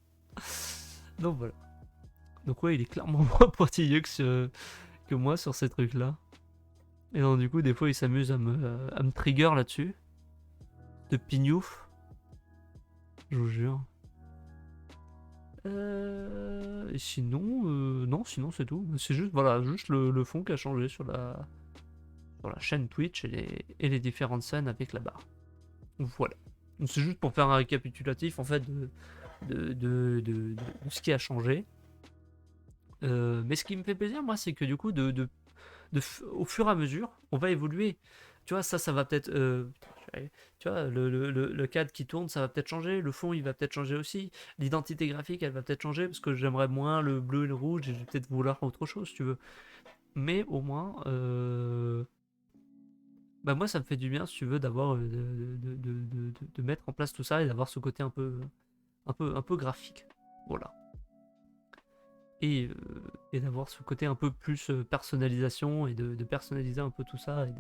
Donc voilà. Donc ouais, il est clairement moins pointilleux que moi sur ces trucs-là. Et donc du coup, des fois, il s'amuse à me trigger là-dessus. De pignouf. Je vous jure. Et sinon, non, sinon c'est tout. C'est juste, voilà, juste le fond qui a changé sur la chaîne Twitch et les différentes scènes avec la barre. Donc voilà. Donc c'est juste pour faire un récapitulatif en fait de ce qui a changé. Mais ce qui me fait plaisir, moi, c'est que du coup, au fur et à mesure, on va évoluer. Tu vois, ça va peut-être. tu vois, le cadre qui tourne, ça va peut-être changer, le fond, il va peut-être changer aussi, l'identité graphique, elle va peut-être changer, parce que j'aimerais moins le bleu et le rouge, et je vais peut-être vouloir autre chose, si tu veux. Mais au moins, bah moi, ça me fait du bien, si tu veux, d'avoir, de mettre en place tout ça, et d'avoir ce côté un peu graphique. Voilà. Et d'avoir ce côté un peu plus personnalisation, et de personnaliser un peu tout ça, et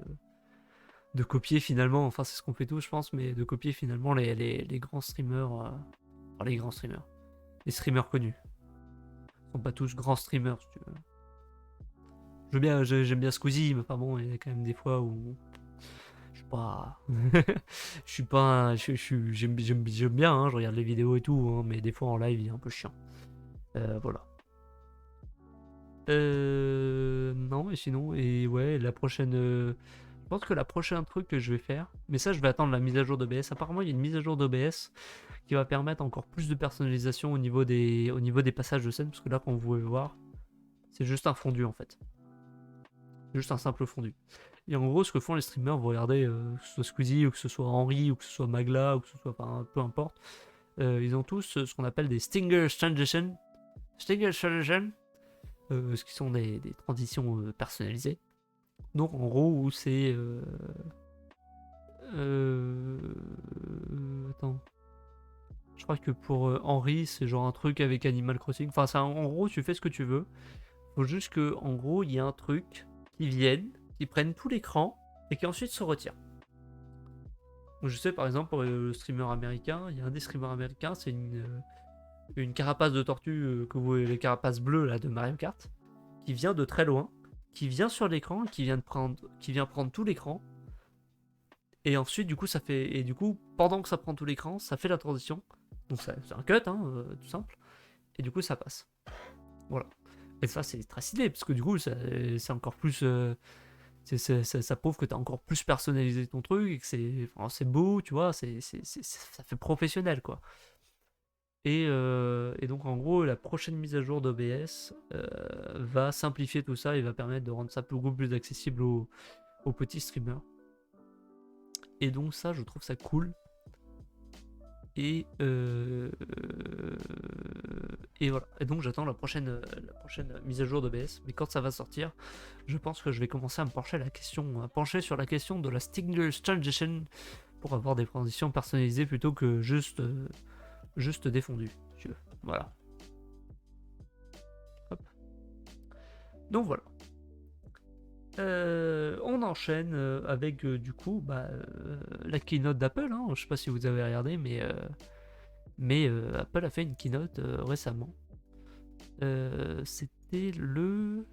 de copier finalement, enfin c'est ce qu'on fait tous je pense, mais de copier finalement les grands streamers, enfin les grands streamers, les streamers connus. Ils sont pas tous grands streamers si tu veux. J'aime bien Squeezie, mais enfin bon, il y a quand même des fois où je suis pas, je suis pas, j'aime bien, hein, je regarde les vidéos et tout, hein, mais des fois en live il est un peu chiant. Voilà. Non, et sinon, et ouais, la prochaine. Je pense que la prochaine truc que je vais faire, mais ça, je vais attendre la mise à jour d'OBS. Apparemment, il y a une mise à jour d'OBS qui va permettre encore plus de personnalisation au niveau des passages de scène, parce que là, comme vous pouvez voir, c'est juste un fondu en fait. Juste un simple fondu. Et en gros, ce que font les streamers, vous regardez, que ce soit Squeezie, ou que ce soit Henry, ou que ce soit Magla, ou que ce soit, enfin, peu importe, ils ont tous ce qu'on appelle des Stinger Transition. Stinger Transition, ce qui sont des transitions personnalisées. Donc en gros, où c'est... attends. Je crois que pour Henry, c'est genre un truc avec Animal Crossing. Enfin, ça, en gros, tu fais ce que tu veux. Faut juste que, en gros, il y a un truc qui vienne, qui prenne tout l'écran et qui ensuite se retire. Donc, je sais, par exemple, pour le streamer américain, il y a un des streamers américains, c'est une carapace de tortue, que vous voyez, les carapaces bleues là, de Mario Kart, qui vient de très loin, qui vient sur l'écran, qui vient prendre tout l'écran. Et ensuite, du coup, ça fait. Et du coup, pendant que ça prend tout l'écran, ça fait la transition. Donc, c'est un cut, hein, tout simple. Et du coup, ça passe. Voilà. Et ça, c'est très stylé, parce que du coup, c'est encore plus. Ça prouve que tu as encore plus personnalisé ton truc, et que c'est beau, tu vois, ça fait professionnel, quoi. Et donc, en gros, la prochaine mise à jour d'OBS va simplifier tout ça et va permettre de rendre ça beaucoup plus accessible aux petits streamers. Et donc, ça, je trouve ça cool. Et voilà. Et donc j'attends la prochaine mise à jour d'OBS. Mais quand ça va sortir, je pense que je vais commencer à me pencher sur la question de la Stinger Transition pour avoir des transitions personnalisées plutôt que juste défendues. Si tu veux. Voilà. Hop. Donc voilà. On enchaîne avec du coup la keynote d'Apple. Hein. Je sais pas si vous avez regardé, mais Apple a fait une keynote récemment. C'était le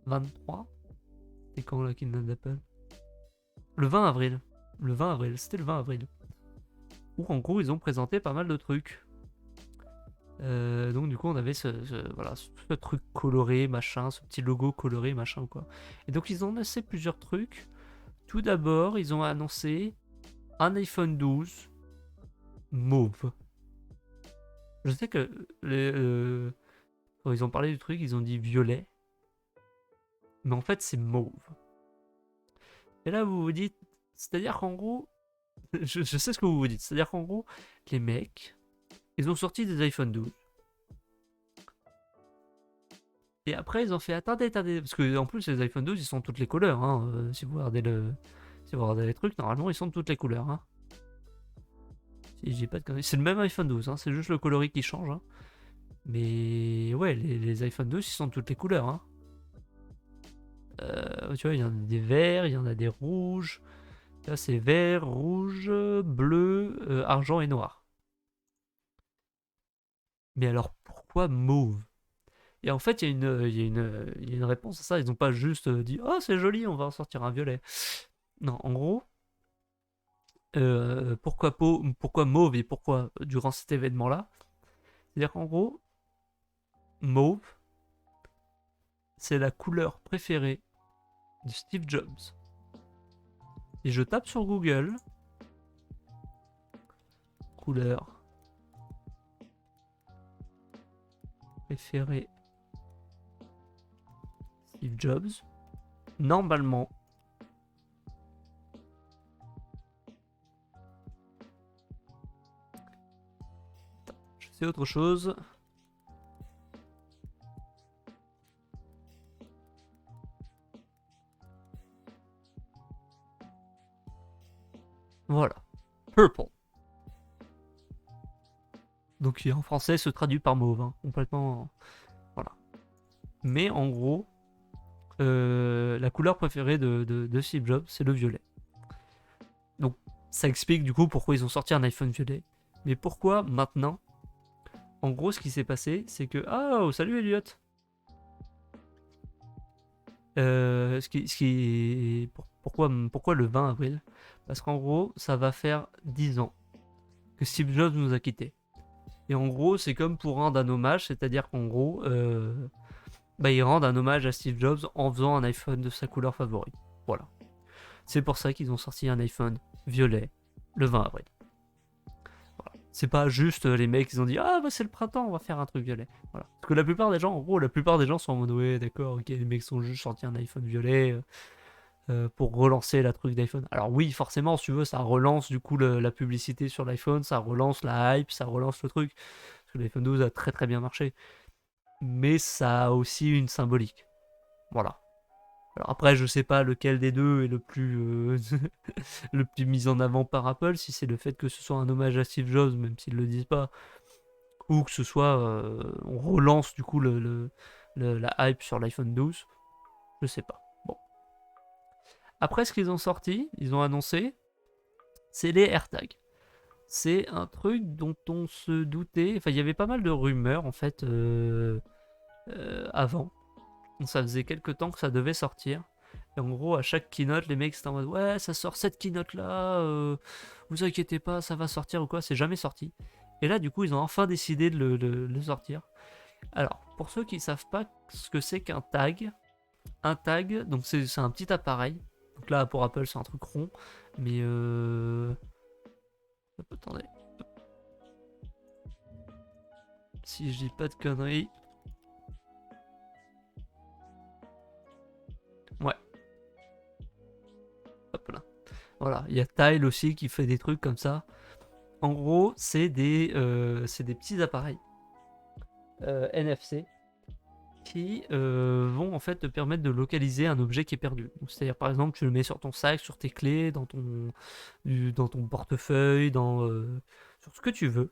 23. C'était quand la keynote d'Apple? Le 20 avril. Le 20 avril, c'était le 20 avril. Où en gros ils ont présenté pas mal de trucs. Donc du coup on avait voilà, ce truc coloré, machin, ce petit logo coloré, machin quoi. Et donc ils ont annoncé plusieurs trucs. Tout d'abord, ils ont annoncé un iPhone 12 mauve. Je sais que quand ils ont parlé du truc, ils ont dit violet. Mais en fait, c'est mauve. Et là, vous vous dites, c'est-à-dire qu'en gros, je sais ce que vous vous dites, c'est-à-dire qu'en gros, les mecs, ils ont sorti des iPhone 12. Et après, ils ont fait, attendez, parce que en plus, les iPhone 12, ils sont toutes les couleurs. Hein. Si vous regardez les trucs, normalement, ils sont de toutes les couleurs. Hein. Si j'ai pas de... C'est le même iPhone 12, hein, c'est juste le coloris qui change. Hein. Mais ouais, les iPhone 12, ils sont de toutes les couleurs. Hein. Tu vois, il y en a des verts, il y en a des rouges. Là, c'est vert, rouge, bleu, argent et noir. Mais alors, pourquoi mauve? Et en fait, il y a une réponse à ça. Ils n'ont pas juste dit oh, c'est joli, on va en sortir un violet. Non, en gros, pourquoi mauve et pourquoi durant cet événement-là? C'est-à-dire qu'en gros, mauve, c'est la couleur préférée de Steve Jobs. Et je tape sur Google, couleur préférée Steve Jobs. Normalement, C'est autre chose. Voilà. Purple. Donc qui en français se traduit par mauve. Hein. Complètement. Voilà. Mais en gros, la couleur préférée de Steve Jobs, c'est le violet. Donc ça explique du coup pourquoi ils ont sorti un iPhone violet. Mais pourquoi maintenant? En gros, ce qui s'est passé, c'est que... Ah, oh, salut Elliot. Pourquoi le 20 avril? Parce qu'en gros, ça va faire 10 ans que Steve Jobs nous a quittés. Et en gros, c'est comme pour rendre un hommage, c'est-à-dire qu'en gros, ils rendent un hommage à Steve Jobs en faisant un iPhone de sa couleur favorite. Voilà. C'est pour ça qu'ils ont sorti un iPhone violet le 20 avril. Voilà. C'est pas juste les mecs qui ont dit ah bah c'est le printemps, on va faire un truc violet. Voilà. Parce que la plupart des gens, en gros, la plupart des gens sont en mode ouais d'accord, ok, les mecs sont juste sortis un iPhone violet pour relancer la truc d'iPhone. Alors oui, forcément, si tu veux, ça relance du coup la publicité sur l'iPhone, ça relance la hype, ça relance le truc. Parce que l'iPhone 12 a très très bien marché. Mais ça a aussi une symbolique. Voilà. Alors après, je sais pas lequel des deux est le plus, le plus mis en avant par Apple, si c'est le fait que ce soit un hommage à Steve Jobs, même s'ils le disent pas, ou que ce soit, on relance du coup la hype sur l'iPhone 12, je sais pas. Bon. Après, ce qu'ils ont sorti, ils ont annoncé, c'est les AirTags. C'est un truc dont on se doutait, enfin il y avait pas mal de rumeurs en fait avant. Ça faisait quelques temps que ça devait sortir. Et en gros, à chaque keynote, les mecs étaient en mode ouais, ça sort cette keynote là, vous inquiétez pas, ça va sortir ou quoi. C'est jamais sorti. Et là, du coup, ils ont enfin décidé de le sortir. Alors, pour ceux qui savent pas ce que c'est qu'un tag, un tag, donc c'est un petit appareil. Donc là, pour Apple, c'est un truc rond. Mais attendez. Si je dis pas de conneries. Ouais, hop là. Voilà, il y a Tile aussi qui fait des trucs comme ça. En gros, c'est des petits appareils NFC qui vont en fait te permettre de localiser un objet qui est perdu. C'est-à-dire par exemple, tu le mets sur ton sac, sur tes clés, dans ton portefeuille, sur ce que tu veux.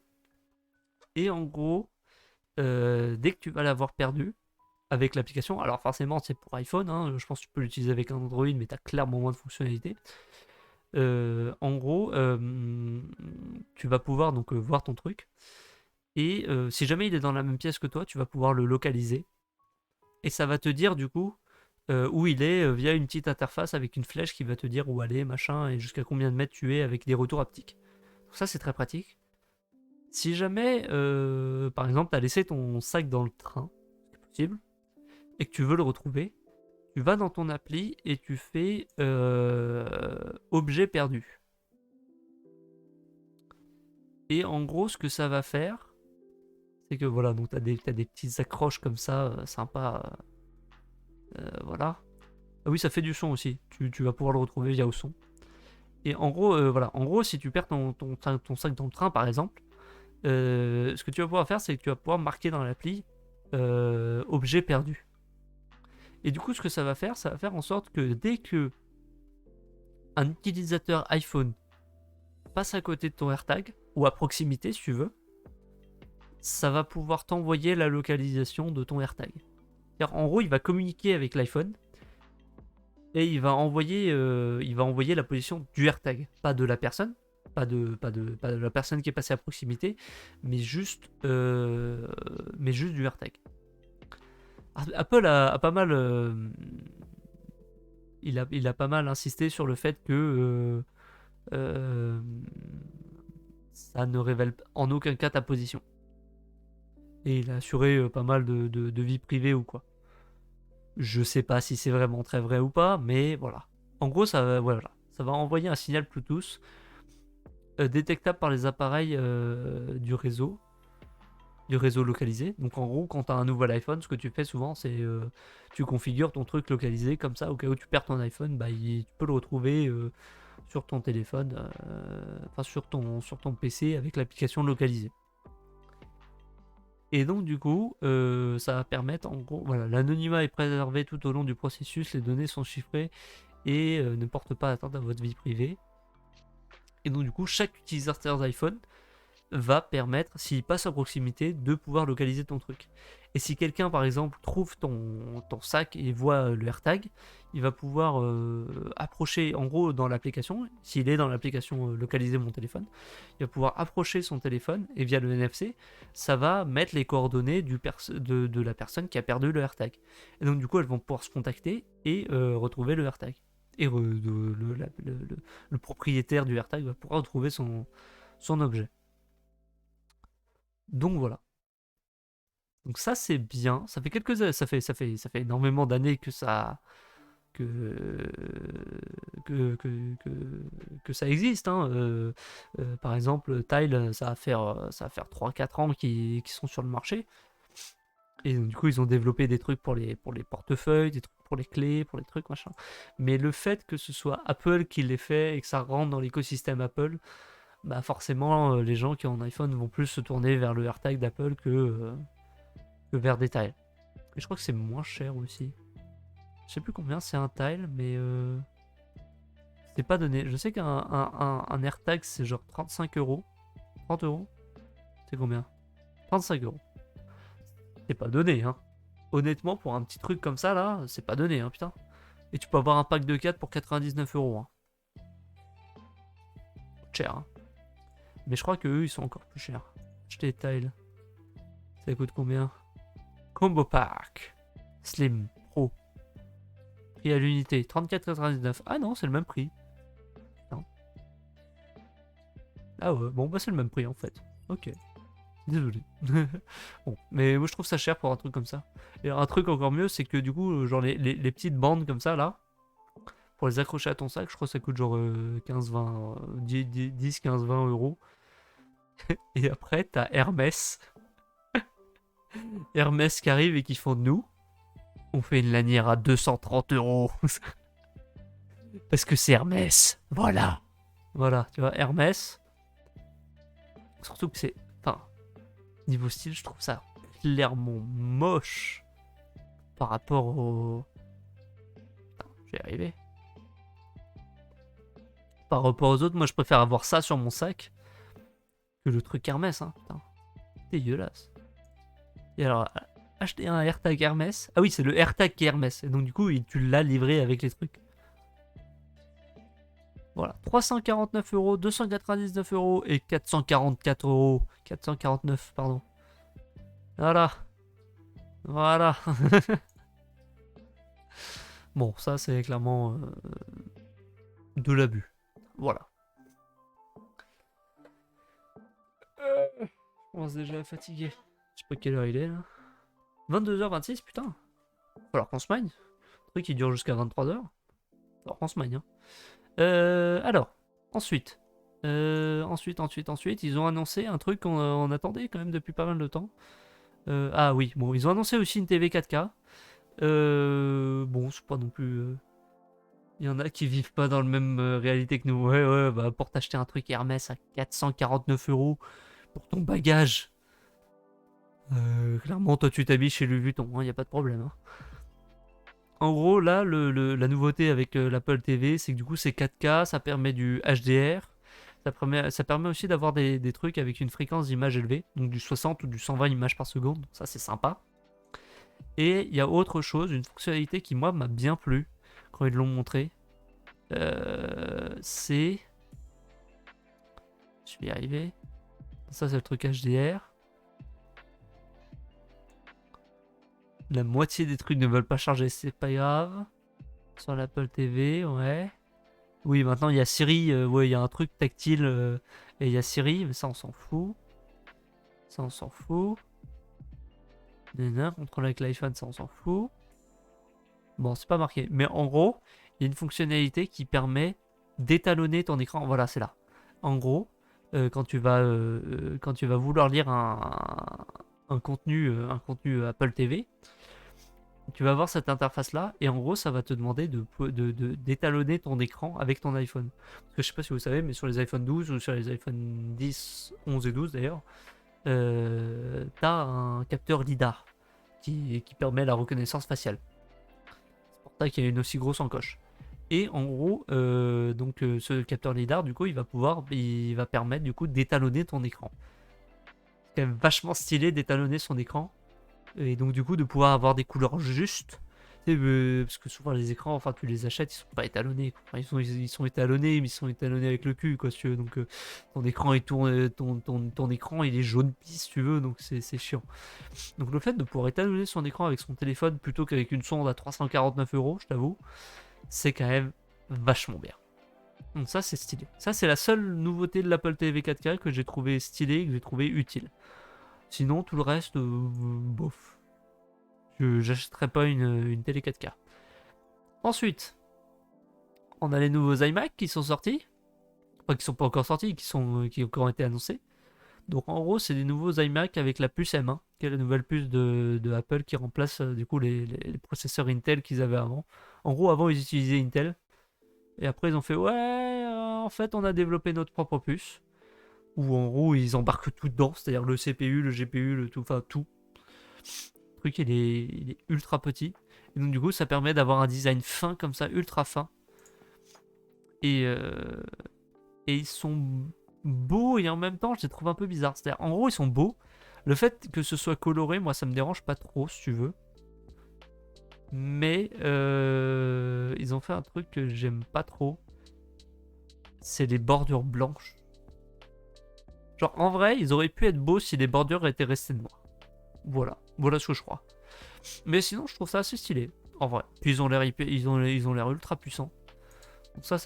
Et en gros, dès que tu vas l'avoir perdu, avec l'application, alors forcément c'est pour iPhone, hein, je pense que tu peux l'utiliser avec un Android, mais tu as clairement moins de fonctionnalités. En gros, tu vas pouvoir donc voir ton truc. Et si jamais il est dans la même pièce que toi, tu vas pouvoir le localiser. Et ça va te dire du coup où il est via une petite interface avec une flèche qui va te dire où aller, machin, et jusqu'à combien de mètres tu es avec des retours haptiques. Donc ça c'est très pratique. Si jamais, par exemple, tu as laissé ton sac dans le train, c'est possible, et que tu veux le retrouver, tu vas dans ton appli et tu fais objet perdu. Et en gros, ce que ça va faire, c'est que voilà, donc t'as des petites accroches comme ça, sympa. Voilà. Ah oui, ça fait du son aussi. Tu vas pouvoir le retrouver via au son. Et en gros, voilà. En gros, si tu perds ton sac dans le train, par exemple, ce que tu vas pouvoir faire, c'est que tu vas pouvoir marquer dans l'appli objet perdu. Et du coup, ce que ça va faire en sorte que dès que un utilisateur iPhone passe à côté de ton AirTag, ou à proximité si tu veux, ça va pouvoir t'envoyer la localisation de ton AirTag. En gros, il va communiquer avec l'iPhone et il va envoyer la position du AirTag, pas de la personne, pas de la personne qui est passée à proximité, mais juste du AirTag. Apple a pas mal, il a pas mal insisté sur le fait que ça ne révèle en aucun cas ta position. Et il a assuré pas mal de vie privée ou quoi. Je sais pas si c'est vraiment très vrai ou pas, mais voilà. En gros, voilà, ça va envoyer un signal Bluetooth détectable par les appareils du réseau localisé. Donc en gros, quand tu as un nouvel iPhone, ce que tu fais souvent, c'est tu configures ton truc localisé comme ça, au cas où tu perds ton iPhone, tu peux le retrouver sur ton téléphone, enfin sur ton PC avec l'application localisée. Et donc du coup, ça va permettre, en gros, voilà, l'anonymat est préservé tout au long du processus, les données sont chiffrées et ne portent pas atteinte à votre vie privée. Et donc du coup, chaque utilisateur d'iPhone va permettre, s'il passe à proximité, de pouvoir localiser ton truc. Et si quelqu'un, par exemple, trouve ton sac et voit le AirTag, il va pouvoir approcher, en gros, dans l'application, s'il est dans l'application localiser mon téléphone, il va pouvoir approcher son téléphone et via le NFC, ça va mettre les coordonnées de la personne qui a perdu le AirTag. Et donc, du coup, elles vont pouvoir se contacter et retrouver le AirTag. Et le propriétaire du AirTag va pouvoir retrouver son objet. Donc voilà. Donc ça c'est bien. Ça fait ça fait énormément d'années que ça que que ça existe. Hein. Par exemple, Tile, ça va faire 3-4 ans qu'ils sont sur le marché. Et donc, du coup, ils ont développé des trucs pour les portefeuilles, des trucs pour les clés, pour les trucs, machin. Mais le fait que ce soit Apple qui l'ait fait et que ça rentre dans l'écosystème Apple, bah forcément, les gens qui ont un iPhone vont plus se tourner vers le AirTag d'Apple que vers des tiles. Et je crois que c'est moins cher aussi. Je sais plus combien c'est un tile, mais c'est pas donné. Je sais qu'un AirTag c'est genre 35 euros. 30 euros. C'est combien? 35 euros. C'est pas donné, hein. Honnêtement, pour un petit truc comme ça, là, c'est pas donné, hein, putain. Et tu peux avoir un pack de 4 pour 99 euros. Hein. Cher, hein. Mais je crois que eux, ils sont encore plus chers. Acheter tile. Ça coûte combien? Combo Pack. Slim Pro. Prix à l'unité. 34,99. Ah non, c'est le même prix. Non. Ah ouais, bon, bah c'est le même prix en fait. Ok. Désolé. Bon, mais moi je trouve ça cher pour un truc comme ça. Et un truc encore mieux, c'est que du coup, genre les petites bandes comme ça là, pour les accrocher à ton sac, je crois que ça coûte genre 15-20, 10-15-20 euros. Et après, t'as Hermès. Hermès qui arrive et qui font de nous. On fait une lanière à 230 euros. Parce que c'est Hermès. Voilà. Voilà, tu vois, Hermès. Surtout que c'est. Enfin, niveau style, je trouve ça clairement moche par rapport au. Putain, je vais y arriver. Par rapport aux autres, moi je préfère avoir ça sur mon sac que le truc Hermès, hein. Putain, dégueulasse. Et alors, acheter un AirTag Hermès. Ah oui, c'est le AirTag qui est Hermès. Et donc, du coup, tu l'as livré avec les trucs. Voilà, 349 euros, 299 euros et 444 euros. 449, pardon. Voilà. Voilà. Bon, ça, c'est clairement de l'abus. Voilà. Je commence déjà à fatiguer. Je sais pas quelle heure il est là. 22h26, putain. Alors qu'on se magne. Le truc qui dure jusqu'à 23h. Alors qu'on se magne. Hein. Alors, ensuite. Ensuite, ils ont annoncé un truc qu'on attendait quand même depuis pas mal de temps. Ah oui, bon, ils ont annoncé aussi une TV 4K. Bon, c'est pas non plus. Il y en a qui vivent pas dans la même réalité que nous. Ouais, ouais, bah pour t'acheter un truc Hermès à 449 euros pour ton bagage. Clairement, toi tu t'habilles chez Louis Vuitton, hein, y a pas de problème. Hein. En gros, là, la nouveauté avec l'Apple TV, c'est que du coup, c'est 4K, ça permet du HDR. Ça permet aussi d'avoir des trucs avec une fréquence d'image élevée, donc du 60 ou du 120 images par seconde. Ça, c'est sympa. Et il y a autre chose, une fonctionnalité qui, moi, m'a bien plu quand ils l'ont montré. C'est. Je vais y arriver. Ça, c'est le truc HDR. La moitié des trucs ne veulent pas charger, c'est pas grave. Sur l'Apple TV, ouais. Oui, maintenant il y a Siri, ouais, il y a un truc tactile et il y a Siri, mais ça on s'en fout. Ça on s'en fout. Contrôle avec l'iPhone, ça on s'en fout. Bon, c'est pas marqué. Mais en gros, il y a une fonctionnalité qui permet d'étalonner ton écran. Voilà, c'est là. En gros, quand tu vas vouloir lire un contenu Apple TV, tu vas avoir cette interface là et en gros ça va te demander d'étalonner ton écran avec ton iPhone. Parce que je sais pas si vous savez, mais sur les iPhone 12 ou sur les iPhone 10, 11 et 12 d'ailleurs, t'as un capteur LiDAR qui permet la reconnaissance faciale. C'est pour ça qu'il y a une aussi grosse encoche. Et en gros, ce capteur LiDAR, du coup, il va permettre du coup d'étalonner ton écran. C'est quand même vachement stylé d'étalonner son écran. Et donc du coup de pouvoir avoir des couleurs justes. Parce que souvent les écrans, enfin tu les achètes, ils sont pas étalonnés. Enfin, ils sont étalonnés, mais ils sont étalonnés avec le cul, quoi, si tu veux. Donc ton écran est ton écran il est jaune pisse, si tu veux, donc c'est chiant. Donc le fait de pouvoir étalonner son écran avec son téléphone plutôt qu'avec une sonde à 349 €, je t'avoue, c'est quand même vachement bien. Donc ça c'est stylé. Ça c'est la seule nouveauté de l'Apple TV 4K que j'ai trouvé stylé et que j'ai trouvé utile. Sinon tout le reste, bof. J'achèterai pas une télé 4K. Ensuite, on a les nouveaux iMac qui sont sortis. Enfin, qui sont pas encore sortis, qui ont encore été annoncés. Donc en gros, c'est des nouveaux iMac avec la puce M1, qui est la nouvelle puce de Apple qui remplace du coup les processeurs Intel qu'ils avaient avant. En gros, avant ils utilisaient Intel. Et après ils ont fait ouais, en fait on a développé notre propre puce. Où en gros ils embarquent tout dedans, c'est-à-dire le CPU, le GPU, le tout, enfin tout. Le truc il est ultra petit. Et donc du coup ça permet d'avoir un design fin comme ça, ultra fin. Et, euh, et ils sont beaux et en même temps je les trouve un peu bizarres. C'est-à-dire en gros ils sont beaux. Le fait que ce soit coloré, moi ça me dérange pas trop si tu veux. Mais ils ont fait un truc que j'aime pas trop. C'est les bordures blanches. Genre en vrai ils auraient pu être beaux si les bordures étaient restées noires. Voilà ce que je crois. Mais sinon je trouve ça assez stylé. En vrai. Puis ils ont l'air ultra puissants. Donc ça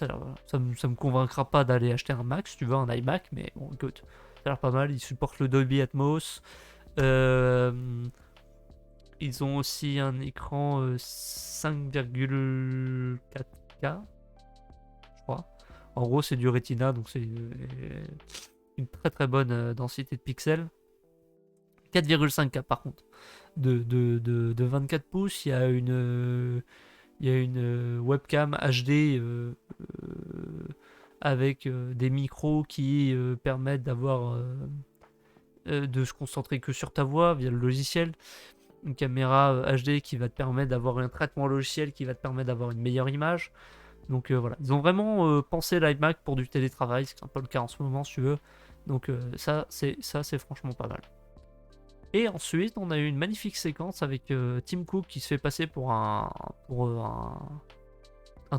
me convaincra pas d'aller acheter un Mac si tu veux un iMac, mais bon écoute, ça a l'air pas mal. Ils supportent le Dolby Atmos. Ils ont aussi un écran 5,4K, je crois. En gros, c'est du Retina, donc c'est une très très bonne densité de pixels. 4,5K par contre. De 24 pouces, il y a une webcam HD avec des micros qui permettent de se concentrer que sur ta voix via le logiciel. Une caméra HD qui va te permettre d'avoir un traitement logiciel qui va te permettre d'avoir une meilleure image. Donc voilà, ils ont vraiment pensé l'iMac pour du télétravail, c'est un peu le cas en ce moment si tu veux. Donc ça c'est franchement pas mal. Et ensuite, on a eu une magnifique séquence avec Tim Cook qui se fait passer pour un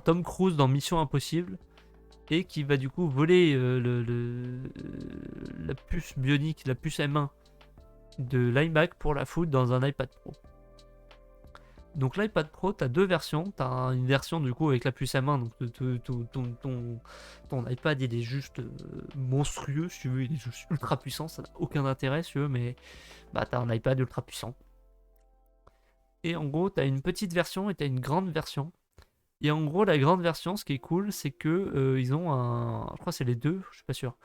Tom Cruise dans Mission Impossible et qui va du coup voler la puce bionique, la puce M1 de l'iMac pour la foutre dans un iPad Pro. Donc l'iPad Pro, tu as deux versions. Tu as une version du coup avec la puce M1, donc ton iPad il est juste monstrueux si tu veux, il est juste ultra puissant, ça n'a aucun intérêt si tu veux, mais bah tu as un iPad ultra puissant. Et en gros, tu as une petite version et tu as une grande version. Et en gros, la grande version, ce qui est cool, c'est que ils ont un. Je crois que c'est les deux, je suis pas sûr.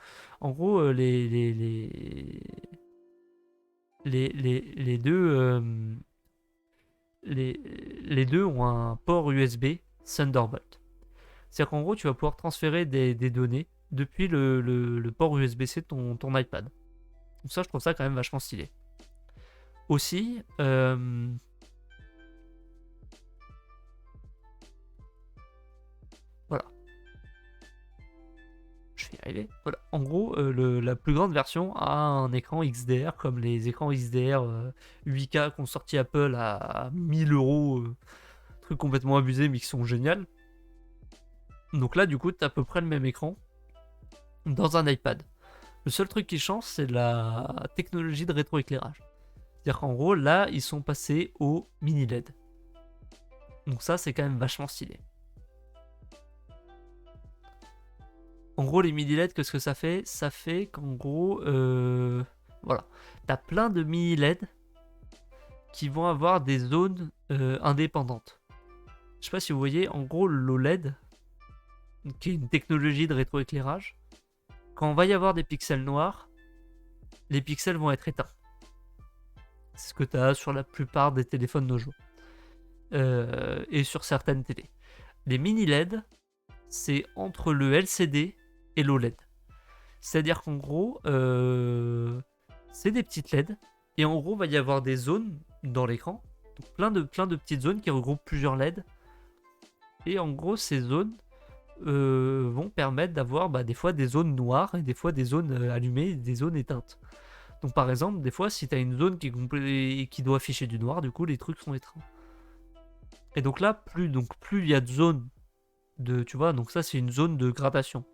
En gros, les deux. Les deux ont un port USB Thunderbolt. C'est-à-dire qu'en gros, tu vas pouvoir transférer des données depuis le port USB-C de ton iPad. Donc ça, je trouve ça quand même vachement stylé. Aussi, voilà. Je vais y arriver. Voilà. En gros, la plus grande version a un écran XDR comme les écrans XDR 8K qu'ont sorti Apple à 1000 €. Trucs complètement abusés mais qui sont géniaux. Donc là, du coup, tu as à peu près le même écran dans un iPad. Le seul truc qui change, c'est la technologie de rétroéclairage. C'est-à-dire qu'en gros, là, ils sont passés au mini LED. Donc ça, c'est quand même vachement stylé. En gros, les mini LED, qu'est-ce que ça fait? Ça fait qu'en gros, voilà, t'as plein de mini LED qui vont avoir des zones indépendantes. Je sais pas si vous voyez, en gros, l'OLED, qui est une technologie de rétroéclairage, quand on va y avoir des pixels noirs, les pixels vont être éteints. C'est ce que tu as sur la plupart des téléphones Nojo. Et sur certaines télés. Les mini LED, c'est entre le LCD et l'OLED. C'est-à-dire qu'en gros, c'est des petites LED. Et en gros, il va y avoir des zones dans l'écran. Donc plein de petites zones qui regroupent plusieurs LED. Et en gros, ces zones vont permettre d'avoir des fois des zones noires et des fois des zones allumées et des zones éteintes. Donc par exemple, des fois, si tu as une zone qui doit afficher du noir, du coup, les trucs sont éteints. Et donc là, plus il y a de zones tu vois, donc ça, c'est une zone de gradation.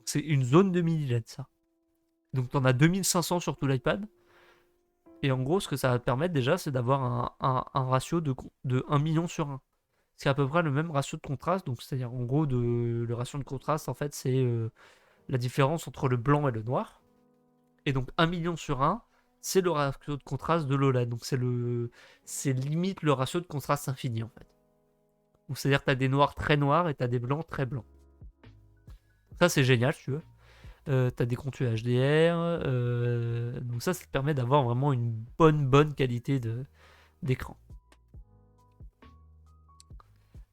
C'est une zone de mini-LED, ça. Donc tu en as 2500 sur tout l'iPad. Et en gros, ce que ça va te permettre déjà, c'est d'avoir un ratio de 1 million sur 1. C'est à peu près le même ratio de contraste. Donc c'est-à-dire, en gros, le ratio de contraste, en fait, c'est la différence entre le blanc et le noir. Et donc 1 million sur 1, c'est le ratio de contraste de l'OLED. Donc c'est limite le ratio de contraste infini, en fait. Donc c'est-à-dire que tu as des noirs très noirs et tu as des blancs très blancs. Ça, c'est génial, si tu veux. Tu as des contenus HDR. Donc ça te permet d'avoir vraiment une bonne qualité d'écran.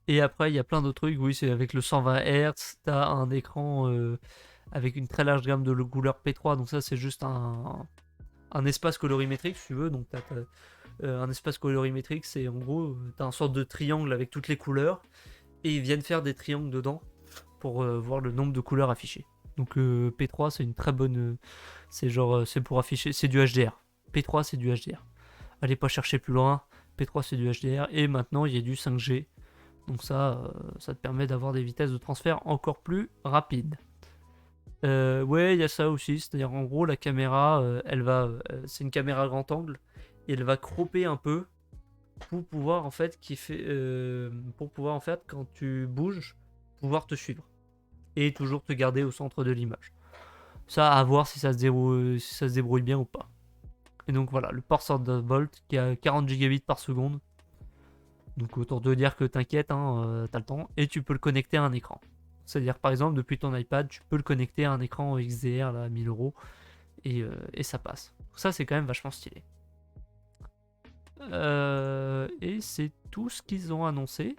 Et après, il y a plein d'autres trucs. Oui, c'est avec le 120 Hz, tu as un écran avec une très large gamme de couleurs P3. Donc ça, c'est juste un espace colorimétrique, si tu veux. Donc un espace colorimétrique, c'est en gros, tu as un sorte de triangle avec toutes les couleurs. Et ils viennent faire des triangles dedans pour voir le nombre de couleurs affichées. Donc P3, c'est une très bonne... c'est genre, c'est pour afficher, c'est du HDR. P3, c'est du HDR. Allez pas chercher plus loin. P3, c'est du HDR. Et maintenant, il y a du 5G. Donc ça te permet d'avoir des vitesses de transfert encore plus rapides. Ouais, il y a ça aussi. C'est-à-dire, en gros, la caméra, c'est une caméra grand angle. Et elle va cropper un peu pour pouvoir, en fait, quand tu bouges, pouvoir te suivre. Et toujours te garder au centre de l'image. Ça, à voir si ça se débrouille bien ou pas. Et donc voilà, le port Thunderbolt qui a 40 gigabits par seconde. Donc autant te dire que t'inquiète, t'as le temps. Et tu peux le connecter à un écran. C'est-à-dire par exemple, depuis ton iPad, tu peux le connecter à un écran XDR là, à 1000 euros. Et ça passe. Ça, c'est quand même vachement stylé. Et c'est tout ce qu'ils ont annoncé.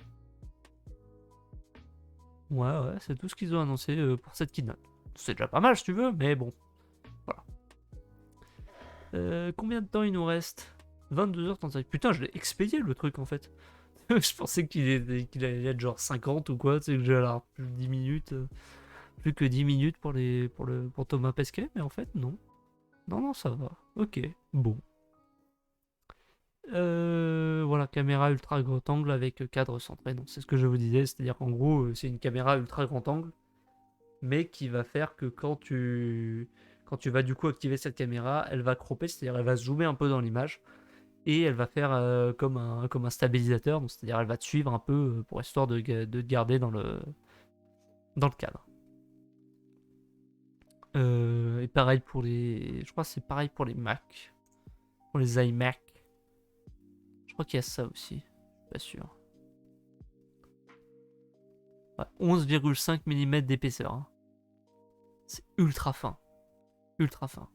Ouais, c'est tout ce qu'ils ont annoncé pour cette keynote. C'est déjà pas mal si tu veux, mais bon. Voilà. Combien de temps il nous reste? 22h35. Putain, je l'ai expédié le truc en fait. Je pensais qu'il allait être genre 50 ou quoi. Tu sais que j'ai alors plus de 10 minutes. Plus que 10 minutes pour Thomas Pesquet, mais en fait, non. Non, ça va. Ok, bon. Voilà, caméra ultra grand angle avec cadre centré. Donc c'est ce que je vous disais, c'est-à-dire qu'en gros, c'est une caméra ultra grand angle, mais qui va faire que quand tu vas du coup activer cette caméra, elle va cropper, c'est-à-dire elle va se zoomer un peu dans l'image, et elle va faire comme un stabilisateur, donc c'est-à-dire elle va te suivre un peu pour histoire de te garder dans le cadre. Et pareil pour je crois que c'est pareil pour les Mac, pour les iMac. Je crois qu'il y a ça aussi, pas sûr. Ouais, 11,5 mm d'épaisseur. Hein. C'est ultra fin. Ultra fin.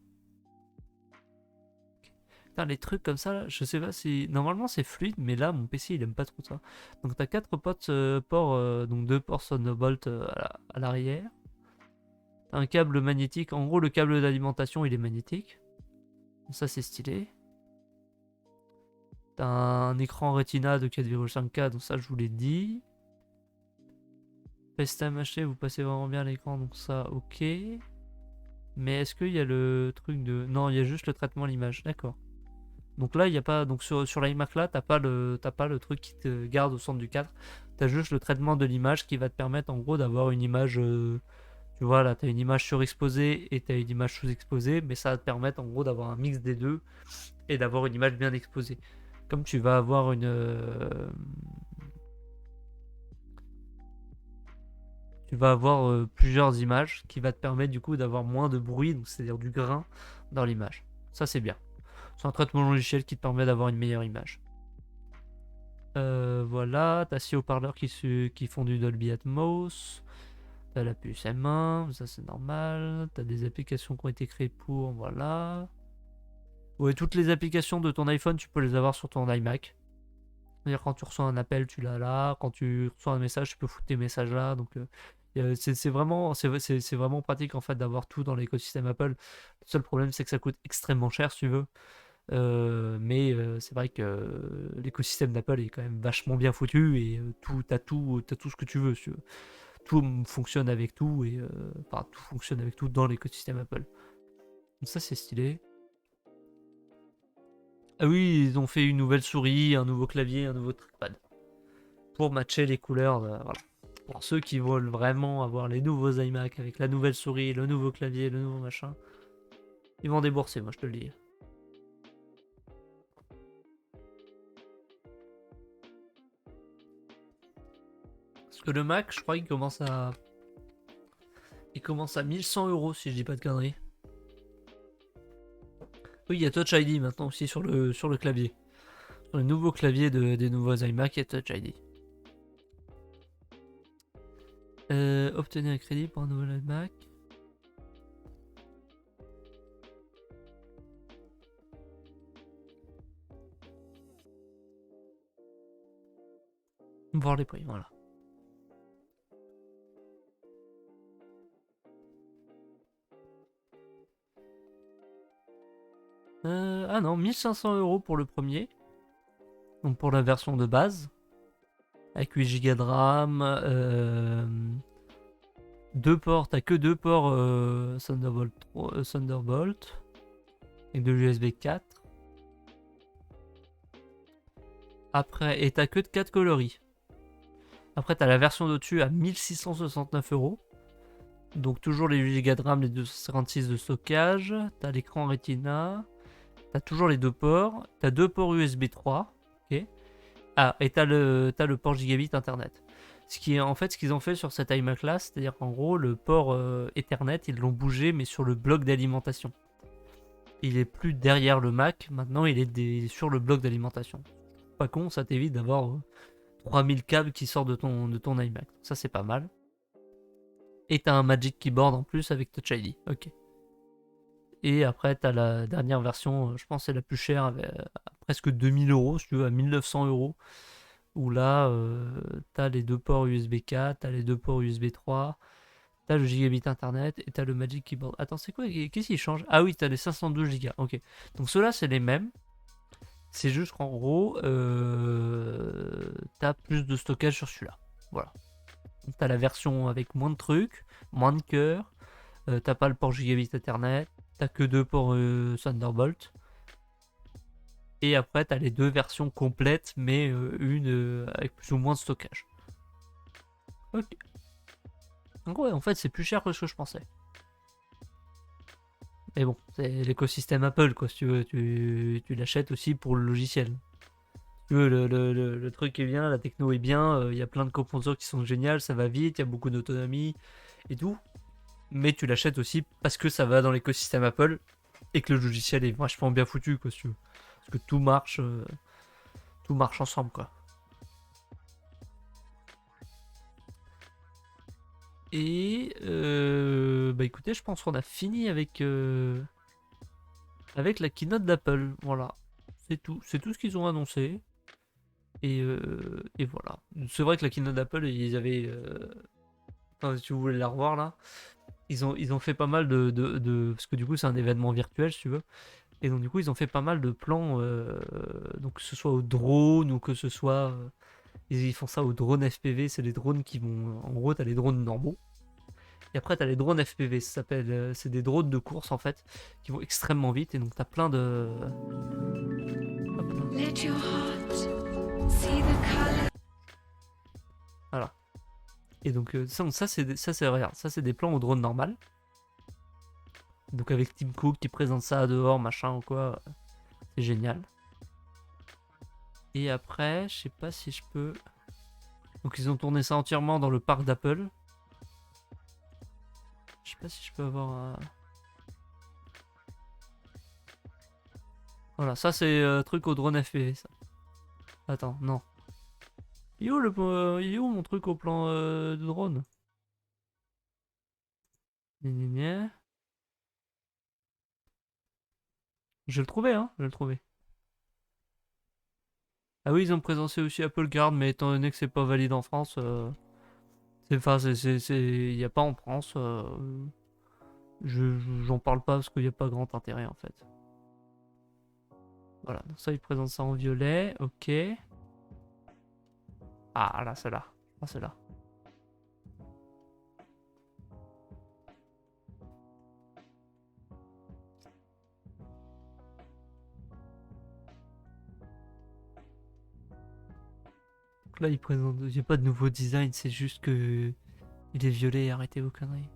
Okay. Putain, les trucs comme ça, là, je sais pas si... Normalement, c'est fluide, mais là, mon PC, il aime pas trop ça. Donc, t'as 4 ports, donc 2 ports Thunderbolt à l'arrière. T'as un câble magnétique. En gros, le câble d'alimentation, il est magnétique. Donc ça, c'est stylé. T'as un écran Retina de 4,5K, donc ça, je vous l'ai dit. FaceTime HD, vous passez vraiment bien l'écran, donc ça, ok. Mais est-ce qu'il y a le truc de... Non, il y a juste le traitement à l'image, d'accord. Donc là, il n'y a pas... Donc sur l'iMac là, t'as pas le truc qui te garde au centre du cadre. T'as juste le traitement de l'image qui va te permettre en gros d'avoir une image... tu vois, là, t'as une image surexposée et t'as une image sous-exposée, mais ça va te permettre en gros d'avoir un mix des deux et d'avoir une image bien exposée. Comme tu vas avoir tu vas avoir plusieurs images qui va te permettre du coup d'avoir moins de bruit, donc c'est-à-dire du grain dans l'image. Ça c'est bien. C'est un traitement logiciel qui te permet d'avoir une meilleure image. Voilà, t'as 6 haut-parleurs qui font du Dolby Atmos. T'as la puce M1, ça c'est normal. T'as des applications qui ont été créées pour, voilà. Ouais, toutes les applications de ton iPhone, tu peux les avoir sur ton iMac. C'est-à-dire quand tu reçois un appel, tu l'as là. Quand tu reçois un message, tu peux foutre tes messages là. Donc C'est vraiment, c'est vraiment pratique en fait d'avoir tout dans l'écosystème Apple. Le seul problème, c'est que ça coûte extrêmement cher si tu veux. Mais c'est vrai que l'écosystème d'Apple est quand même vachement bien foutu et t'as tout ce que tu veux, si tu veux. Tout fonctionne avec tout et enfin, tout fonctionne avec tout dans l'écosystème Apple. Donc ça c'est stylé. Ah oui, ils ont fait une nouvelle souris, un nouveau clavier, un nouveau trackpad pour matcher les couleurs. Voilà. Pour ceux qui veulent vraiment avoir les nouveaux iMac avec la nouvelle souris, le nouveau clavier, le nouveau machin, ils vont débourser, moi je te le dis. Parce que le Mac, je crois qu'il commence à 1100 € si je dis pas de conneries. Oui, il y a Touch ID maintenant aussi sur le clavier. Sur le nouveau clavier des nouveaux iMac, il y a Touch ID. Obtenir un crédit pour un nouvel iMac. Voir les prix, voilà. Ah non, 1500 € pour le premier. Donc pour la version de base. Avec 8 Go de RAM. T'as que deux ports Thunderbolt. Et de l'USB 4. Après, et t'as que de 4 coloris. Après, t'as la version d'au-dessus à 1669 €. Donc toujours les 8 Go de RAM, les 256 de stockage. T'as l'écran Retina. T'as toujours les deux ports. T'as deux ports USB 3. Ok. Ah, et t'as le port gigabit Internet. Ce qui est en fait ce qu'ils ont fait sur cet iMac là, c'est-à-dire qu'en gros, le port Ethernet, ils l'ont bougé, mais sur le bloc d'alimentation. Il est plus derrière le Mac, maintenant il est sur le bloc d'alimentation. Pas con, ça t'évite d'avoir 3000 câbles qui sortent de ton iMac. Ça, c'est pas mal. Et t'as un Magic Keyboard en plus avec Touch ID. Ok. Et après, t'as la dernière version, je pense que c'est la plus chère, avec, à presque 2000 €, si tu veux, à 1900 €. Où là, t'as les deux ports USB 4, t'as les deux ports USB 3, t'as le gigabit internet et t'as le Magic Keyboard. Attends, c'est quoi? Qu'est-ce qui change? Ah oui, t'as les 512 Go. Ok. Donc ceux-là, c'est les mêmes. C'est juste qu'en gros, t'as plus de stockage sur celui-là. Voilà. Donc t'as la version avec moins de trucs, moins de cœur. T'as pas le port gigabit Ethernet. T'as que deux ports Thunderbolt. Et après, t'as les deux versions complètes, mais une avec plus ou moins de stockage. Ok. Donc ouais, en fait, c'est plus cher que ce que je pensais. Mais bon, c'est l'écosystème Apple, quoi, si tu veux. Tu l'achètes aussi pour le logiciel. Si tu veux, le truc est bien, la techno est bien, il y a plein de composants qui sont géniales, ça va vite, il y a beaucoup d'autonomie et tout. Mais tu l'achètes aussi parce que ça va dans l'écosystème Apple et que le logiciel est vachement bien foutu, quoi, si tu veux. Parce que tout marche ensemble, quoi. Et bah écoutez, je pense qu'on a fini avec la keynote d'Apple. Voilà, c'est tout ce qu'ils ont annoncé. Et voilà. C'est vrai que la keynote d'Apple, ils avaient, enfin, si vous voulez la revoir là, ils ont fait pas mal parce que du coup c'est un événement virtuel si tu veux. Et donc du coup ils ont fait pas mal de plans, donc que ce soit au drone ou que ce soit, ils font ça au drone FPV, c'est les drones qui vont, en gros t'as les drones normaux. Et après, t'as les drones FPV, ça s'appelle, c'est des drones de course en fait, qui vont extrêmement vite. Et donc, t'as plein de. Hop là. Let your heart see the color. Voilà. Et donc, regarde, ça, c'est des plans au drone normal. Donc, avec Tim Cook qui présente ça dehors, machin ou quoi. C'est génial. Et après, je sais pas si je peux. Donc, ils ont tourné ça entièrement dans le parc d'Apple. Je sais pas si je peux avoir un. Voilà, ça c'est truc au drone FPV, ça. Attends, non. Il est où mon truc au plan de drone? Gna gna gna. Je vais le trouver, hein, je vais le trouver. Ah oui, ils ont présenté aussi Apple Card, mais étant donné que c'est pas valide en France, Il n'y a pas en France. J'en parle pas parce qu'il n'y a pas grand intérêt en fait. Voilà, donc ça, il présente ça en violet. Ok. Ah, là, celle-là. Ah, celle-là. Donc là, il présente. Il n'y a pas de nouveau design, c'est juste que. Il est violet, arrêtez vos conneries.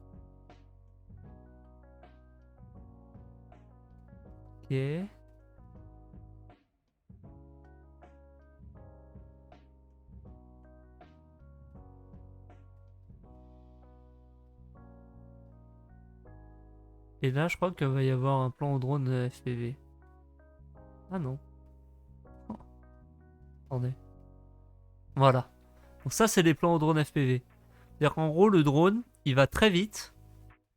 Ok. Et là, je crois qu'il va y avoir un plan au drone FPV. Ah non. Oh, attendez. Voilà. Donc ça, c'est les plans au drone FPV. C'est-à-dire qu'en gros, le drone, il va très vite.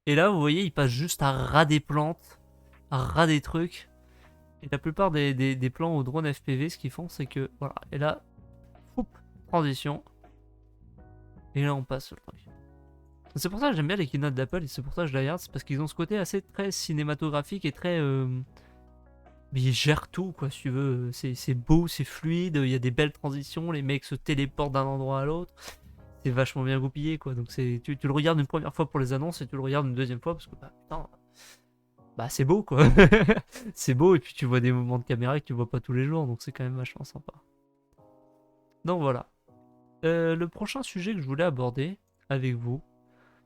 Et là, vous voyez, il passe juste à ras des plantes, à ras des trucs. Et la plupart des plans au drone FPV, ce qu'ils font, c'est que, voilà. Et là, hop, transition. Et là, on passe sur le truc. C'est pour ça que j'aime bien les keynotes d'Apple et c'est pour ça que je la regarde. C'est parce qu'ils ont ce côté assez très cinématographique et très. Mais ils gèrent tout, quoi, si tu veux. C'est beau, c'est fluide, il y a des belles transitions, les mecs se téléportent d'un endroit à l'autre. C'est vachement bien goupillé, quoi. Donc tu le regardes une première fois pour les annonces et tu le regardes une deuxième fois parce que, bah, putain, bah, c'est beau, quoi. C'est beau et puis tu vois des moments de caméra que tu vois pas tous les jours, donc c'est quand même vachement sympa. Donc voilà. Le prochain sujet que je voulais aborder avec vous,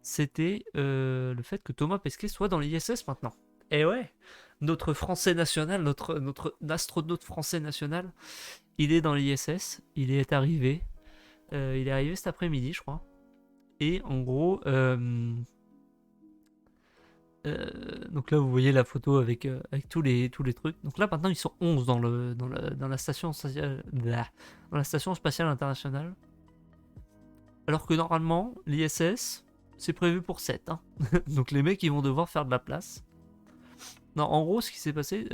c'était le fait que Thomas Pesquet soit dans l'ISS maintenant. Et ouais, notre français national, notre astronaute français national, il est dans l'ISS, il est arrivé cet après-midi, je crois. Et en gros, donc là vous voyez la photo avec tous les trucs. Donc là maintenant ils sont 11 dans la station spatiale, dans la station spatiale internationale. Alors que normalement, l'ISS, c'est prévu pour 7. Hein. Donc les mecs, ils vont devoir faire de la place. Non, en gros, ce qui s'est passé...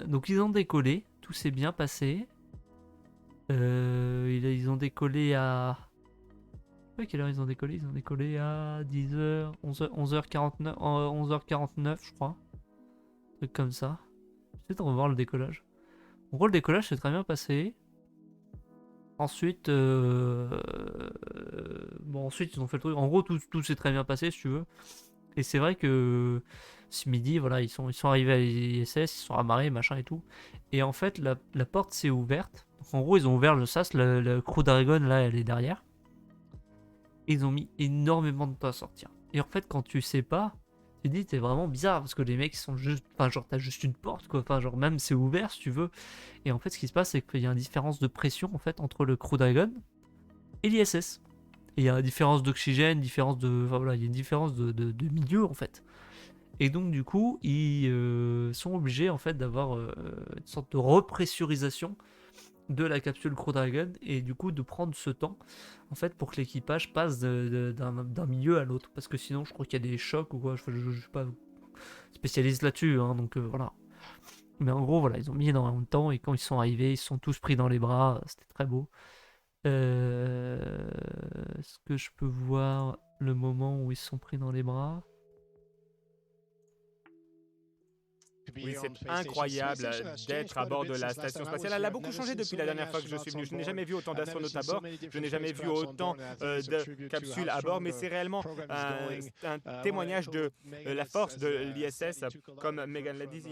donc ils ont décollé. Tout s'est bien passé. Ils ont décollé à... Je sais pas quelle heure ils ont décollé. Ils ont décollé à 10h, 11h49, 11h49, je crois. Un truc comme ça. Peut-être on va voir le décollage. En gros, le décollage s'est très bien passé. Ensuite, bon, ensuite ils ont fait le truc. En gros, tout s'est très bien passé, si tu veux. Et c'est vrai que ce midi, voilà, ils sont arrivés à l'ISS, ils sont amarrés, machin et tout. Et en fait, la porte s'est ouverte. Donc, en gros, ils ont ouvert le sas, le Crew Dragon, là, elle est derrière. Et ils ont mis énormément de temps à sortir. Et en fait, quand tu sais pas, tu te dis, c'est vraiment bizarre parce que les mecs ils sont juste. Enfin, genre, t'as juste une porte, quoi. Enfin, genre, même c'est ouvert si tu veux. Et en fait, ce qui se passe, c'est qu'il y a une différence de pression, en fait, entre le Crew Dragon et l'ISS. Et il y a une différence d'oxygène, différence de. Enfin, voilà, il y a une différence de milieu, en fait. Et donc du coup, ils sont obligés en fait d'avoir une sorte de repressurisation de la capsule Crew Dragon et du coup de prendre ce temps en fait pour que l'équipage passe d'un milieu à l'autre parce que sinon je crois qu'il y a des chocs ou quoi, je suis pas spécialiste là-dessus hein, donc voilà. Mais en gros voilà, ils ont mis énormément de temps et quand ils sont arrivés, ils se sont tous pris dans les bras, c'était très beau. Est-ce que je peux voir le moment où ils se sont pris dans les bras? Oui, c'est incroyable d'être à bord de la station spatiale. Elle a beaucoup changé depuis la dernière fois que je suis venu. Je n'ai jamais vu autant d'astronautes à bord. Je n'ai jamais vu autant de capsules à bord. Mais c'est réellement un témoignage de la force de l'ISS. Comme Megan l'a dit,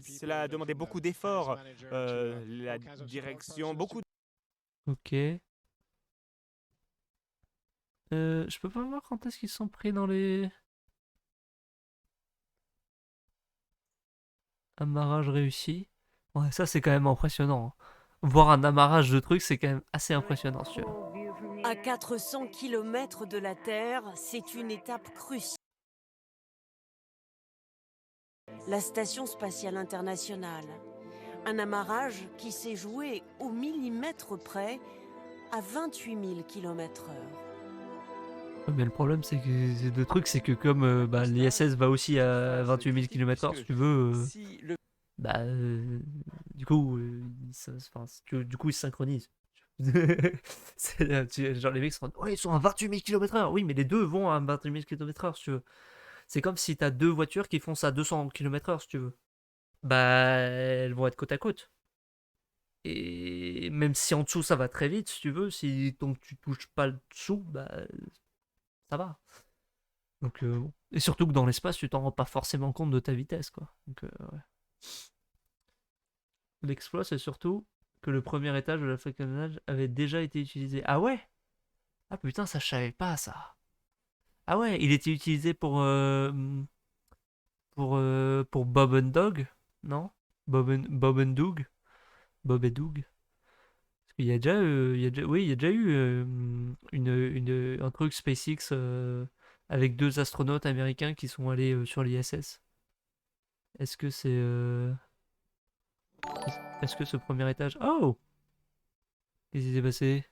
cela a demandé beaucoup d'efforts. La direction, beaucoup. Ok. Je peux pas voir quand est-ce qu'ils sont pris dans les amarrages réussis. Ouais, ça c'est quand même impressionnant. Hein. Voir un amarrage de trucs, c'est quand même assez impressionnant, si tu veux. À 400 km de la Terre, c'est une étape cruciale. La Station spatiale internationale. Un amarrage qui s'est joué au millimètre près à 28 000 km/h. Mais le problème, c'est que le truc, c'est que comme bah, l'ISS va aussi à 28 000 km/h, si tu veux, bah, du coup, du coup, ils se synchronisent. Genre les mecs sont ouais, ils sont à 28 000 km/h. Oui, mais les deux vont à 28 000 km/h si tu veux. C'est comme si t'as deux voitures qui foncent à 200 km/h si tu veux. Bah, elles vont être côte à côte. Et même si en dessous ça va très vite, si tu veux, si donc tu touches pas le dessous, bah ça va. Donc, bon. Et surtout que dans l'espace, tu t'en rends pas forcément compte de ta vitesse, quoi. Donc, ouais. L'exploit, c'est surtout que le premier étage de la Falcon avait déjà été utilisé. Ah ouais? Ah putain, ça je savais pas ça. Ah ouais, il était utilisé pour Bob and Dog, non? Bob and Doug, Bob et Doug. Parce qu'il y a déjà, oui, il y a déjà eu un truc SpaceX avec deux astronautes américains qui sont allés sur l'ISS. Est-ce que c'est est-ce que ce premier étage... Oh! Qu'est-ce qui s'est passé?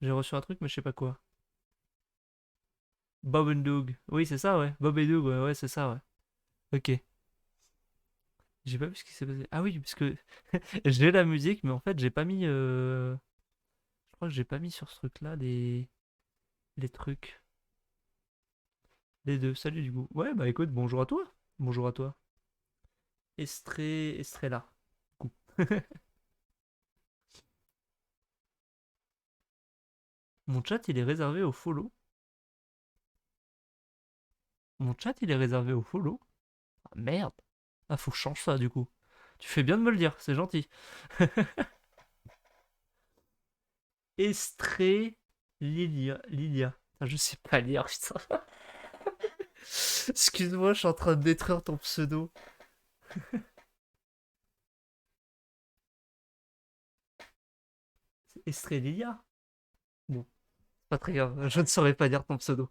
J'ai reçu un truc, mais je sais pas quoi. Bob and Doug. Oui, c'est ça, ouais. Bob et Doug, ouais, ouais, c'est ça, ouais. Ok. J'ai pas vu ce qui s'est passé. Ah oui, parce que j'ai la musique, mais en fait, j'ai pas mis... Je crois que j'ai pas mis sur ce truc-là les trucs. Les deux. Salut, du coup. Ouais, bah écoute, bonjour à toi. Bonjour à toi. Estrella. Du coup. Mon chat, il est réservé au follow. Mon chat, il est réservé au follow. Ah merde. Ah, faut que je change ça, du coup. Tu fais bien de me le dire, c'est gentil. Estré Lilia. Ah, je sais pas lire, putain. Excuse-moi, je suis en train de détruire ton pseudo. Estré Lilia. Bon, pas très grave, je ne saurais pas lire ton pseudo.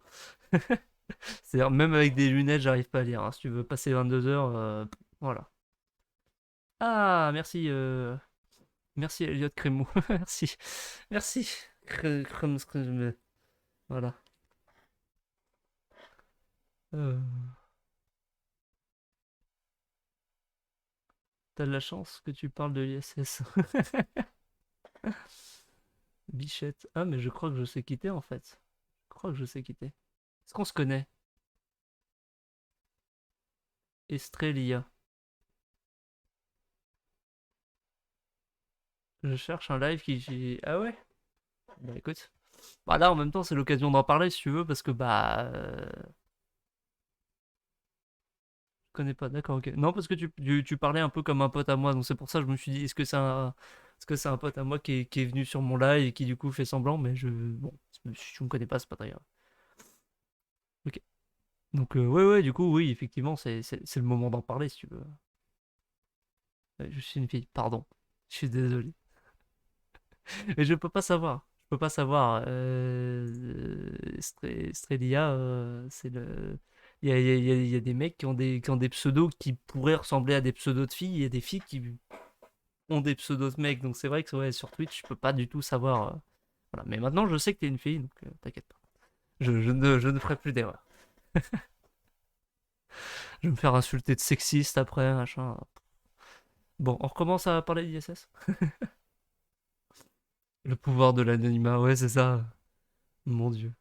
C'est-à-dire, même avec des lunettes, j'arrive pas à lire, hein. Si tu veux passer 22 heures, voilà. Ah, merci, merci Elliot Crémou. Merci. Merci. Voilà. Euh, T'as de la chance que tu parles de l'ISS. Bichette. Ah, mais je crois que je sais quitter en fait. Je crois que je sais quitter. Est-ce qu'on se connaît? Estrelia. Je cherche un live qui... Ah ouais? Bah écoute. Bah là en même temps c'est l'occasion d'en parler si tu veux parce que bah... Je connais pas, d'accord, ok. Non parce que tu parlais un peu comme un pote à moi, donc c'est pour ça que je me suis dit est-ce que c'est un... Est-ce que c'est un pote à moi qui est venu sur mon live et qui du coup fait semblant, mais je... Bon, si tu me connais pas, c'est pas très grave. Ok. Donc ouais, ouais, du coup, oui, effectivement, c'est le moment d'en parler si tu veux. Je suis une fille, pardon. Je suis désolé. Mais je peux pas savoir. Je peux pas savoir. Strelia, c'est le. Il y a des mecs qui ont des pseudos qui pourraient ressembler à des pseudos de filles. Il y a des filles qui ont des pseudos de mecs. Donc c'est vrai que ouais, sur Twitch, je peux pas du tout savoir. Voilà. Mais maintenant, je sais que t'es une fille, donc t'inquiète pas. Je ne ferai plus d'erreur. Je vais me faire insulter de sexiste après, machin. Bon, on recommence à parler d'ISS. Le pouvoir de l'anonymat, ouais, c'est ça. Mon dieu.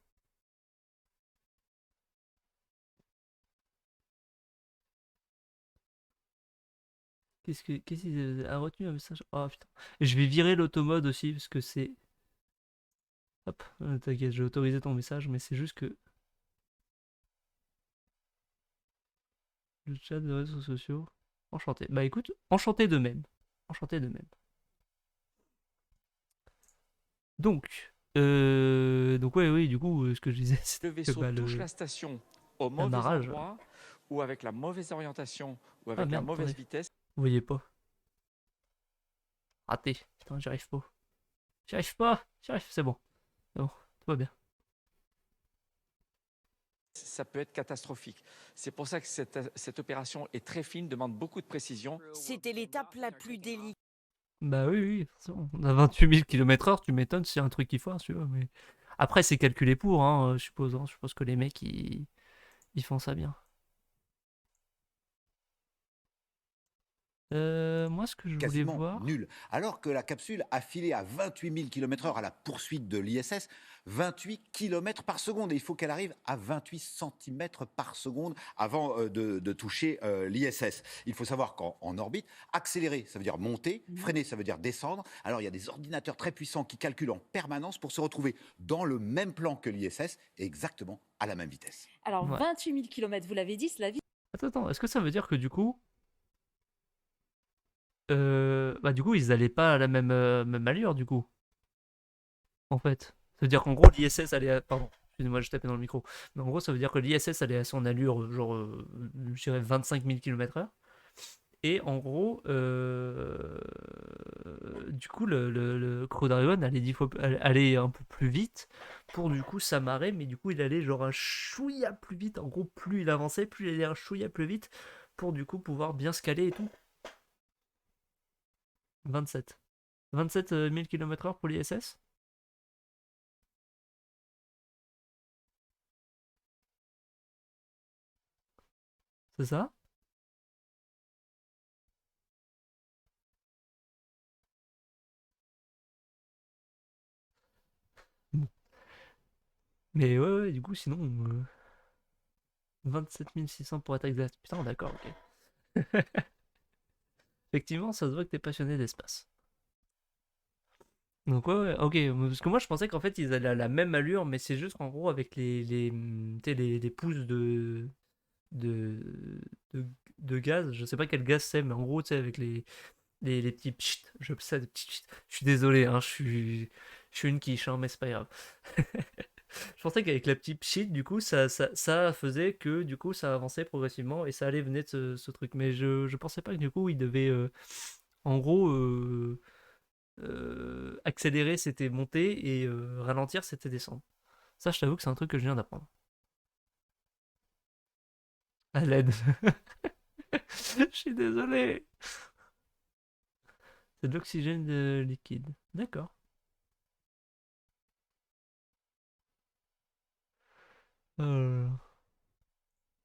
Qu'est-ce qu'il a retenu un message? Oh putain. Et je vais virer l'automode aussi parce que c'est. Hop, t'inquiète, j'ai autorisé ton message, mais c'est juste que le chat de réseaux sociaux. Enchanté. Bah écoute, enchanté de même. Enchanté de même. Donc ouais, oui, du coup, ce que je disais, Le c'était que vaisseau bah, touche la station au mauvais l'amarrage. endroit, ou avec la mauvaise orientation, ou Ah avec la merde, mauvaise attendez. vitesse. Vous voyez pas. Raté. Putain, j'y arrive pas. J'y arrive pas. J'y arrive, c'est bon. C'est bon, tout va bien. Ça peut être catastrophique. C'est pour ça que cette opération est très fine, demande beaucoup de précision. C'était l'étape la plus délicate. Bah oui, oui, forcément. On a 28 000 km/h, tu m'étonnes s'il y a un truc qui foire, tu vois. Mais... Après, c'est calculé pour, hein, je suppose. Hein. Je suppose que les mecs, ils font ça bien. Moi, ce que je voulais Quasiment voir... nul. Alors que la capsule a filé à 28 000 km/h à la poursuite de l'ISS, 28 km par seconde. Et il faut qu'elle arrive à 28 cm par seconde avant de toucher l'ISS. Il faut savoir qu'en orbite, accélérer, ça veut dire monter, freiner, ça veut dire descendre. Alors il y a des ordinateurs très puissants qui calculent en permanence pour se retrouver dans le même plan que l'ISS, exactement à la même vitesse. Alors, Ouais. 28 000 km, vous l'avez dit, cela vit. Attends, est-ce que ça veut dire que du coup... bah du coup, ils allaient pas à la même allure, du coup, en fait. Ça veut dire qu'en gros, l'ISS allait... Pardon, excusez-moi, je tapais dans le micro. Mais en gros, ça veut dire que l'ISS allait à son allure, genre, je dirais 25 000 km/h. Et en gros, du coup, le Crew Dragon allait, allait un peu plus vite pour du coup s'amarrer, mais du coup, il allait genre un chouïa plus vite. En gros, plus il avançait, plus il allait un chouïa plus vite pour du coup pouvoir bien se caler et tout. 27. 27 000 km/h pour l'ISS? C'est ça? Bon. Mais ouais, du coup, sinon, 27 600 pour être exact. Putain, d'accord, ok. Effectivement, ça se voit que t'es passionné d'espace. Donc ouais, ok. Parce que moi, je pensais qu'en fait, ils allaient à la même allure, mais c'est juste qu'en gros, avec tu sais, les pouces de, de, de gaz, je sais pas quel gaz c'est, mais en gros, tu sais, avec les petits pchit, je ça des petits pchit. Je suis désolé, hein, je suis une quiche, hein, mais c'est pas grave. Je pensais qu'avec la petite pchit, du coup, ça faisait que du coup, ça avançait progressivement et ça allait venir de ce truc. Mais je pensais pas que du coup, il devait, en gros, accélérer, c'était monter et ralentir, c'était descendre. Ça, je t'avoue que c'est un truc que je viens d'apprendre. À l'aide. Je suis désolé. C'est de l'oxygène liquide. D'accord. Euh,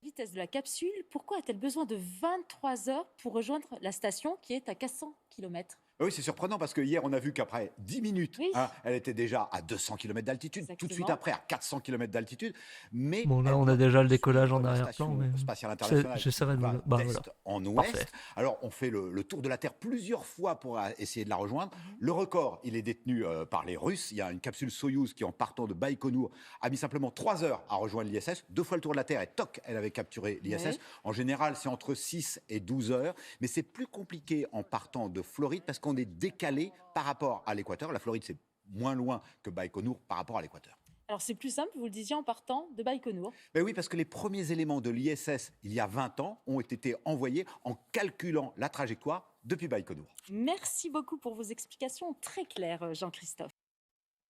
Vitesse de la capsule, pourquoi a-t-elle besoin de 23 heures pour rejoindre la station qui est à 400 km? Oui, c'est surprenant parce que hier, on a vu qu'après 10 minutes, Oui. Elle était déjà à 200 km d'altitude, tout de suite Exactement. après à 400 km d'altitude. Mais Bon, là, elle on a doit déjà le poursuivre décollage en la arrière-plan, station mais spatiale internationale j'essaierai de qui va me... Bah, d'est voilà. en Parfait. ouest. Alors, on fait le tour de la Terre plusieurs fois pour essayer de la rejoindre. Le record, il est détenu par les Russes. Il y a une capsule Soyouz qui, en partant de Baïkonour, a mis simplement 3 heures à rejoindre l'ISS. 2 fois le tour de la Terre et toc, elle avait capturé l'ISS. Oui. En général, c'est entre 6 et 12 heures. Mais c'est plus compliqué en partant de Floride parce qu'on est décalé par rapport à l'équateur. La Floride, c'est moins loin que Baïkonour par rapport à l'équateur. Alors c'est plus simple, vous le disiez, en partant de Baïkonour. Ben oui, parce que les premiers éléments de l'ISS, il y a 20 ans, ont été envoyés en calculant la trajectoire depuis Baïkonour. Merci beaucoup pour vos explications très claires, Jean-Christophe.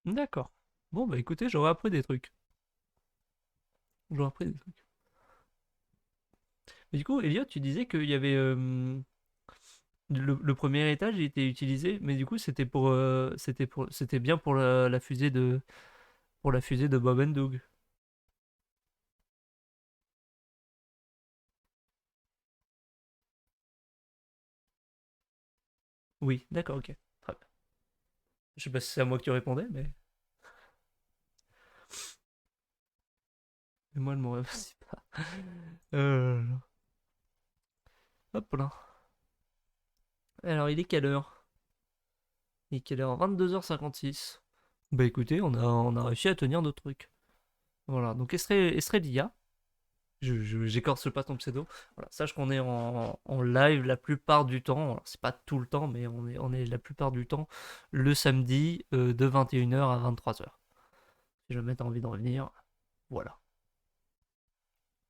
D'accord. Bon, bah écoutez, j'aurais appris des trucs. J'aurais appris des trucs. Mais du coup, Elliot, tu disais qu'il y avait... le premier étage, il était utilisé, mais du coup, c'était bien pour la fusée de... Pour la fusée de Bob and Doug. Oui, d'accord, ok. Très bien. Je sais pas si c'est à moi que tu répondais, mais... Mais moi, elle m'aurait aussi pas. Euh... Hop là. Alors, il est quelle heure? Il est quelle heure? 22h56. Bah écoutez, on a réussi à tenir notre truc. Voilà, donc Estrelia, j'écorce pas ton pseudo. Voilà, sache qu'on est en live la plupart du temps. Alors, c'est pas tout le temps, mais on est la plupart du temps le samedi de 21h à 23h. Si jamais t'as envie d'en revenir, voilà.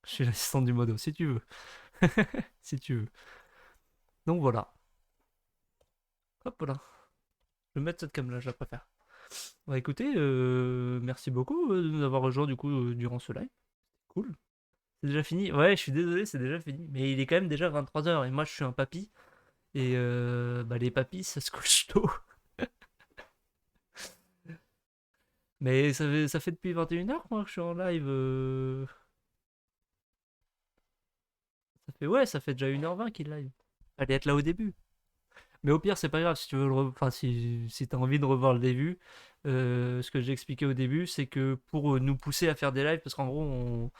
Je suis l'assistante du modo, si tu veux. Si tu veux. Donc voilà. Hop là. Je vais mettre cette cam là, je la préfère. Bah écoutez, merci beaucoup de nous avoir rejoints du coup durant ce live. Cool. C'est déjà fini. Ouais, je suis désolé, c'est déjà fini. Mais il est quand même déjà 23h et moi je suis un papy. Et bah les papys, ça se couche tôt. Mais ça fait depuis 21h moi que je suis en live. Ça fait déjà 1h20 qu'il live. fallait être là au début. Mais au pire, c'est pas grave si tu veux enfin, si t'as envie de revoir le début. Ce que j'ai expliqué au début, c'est que pour nous pousser à faire des lives, parce qu'en gros,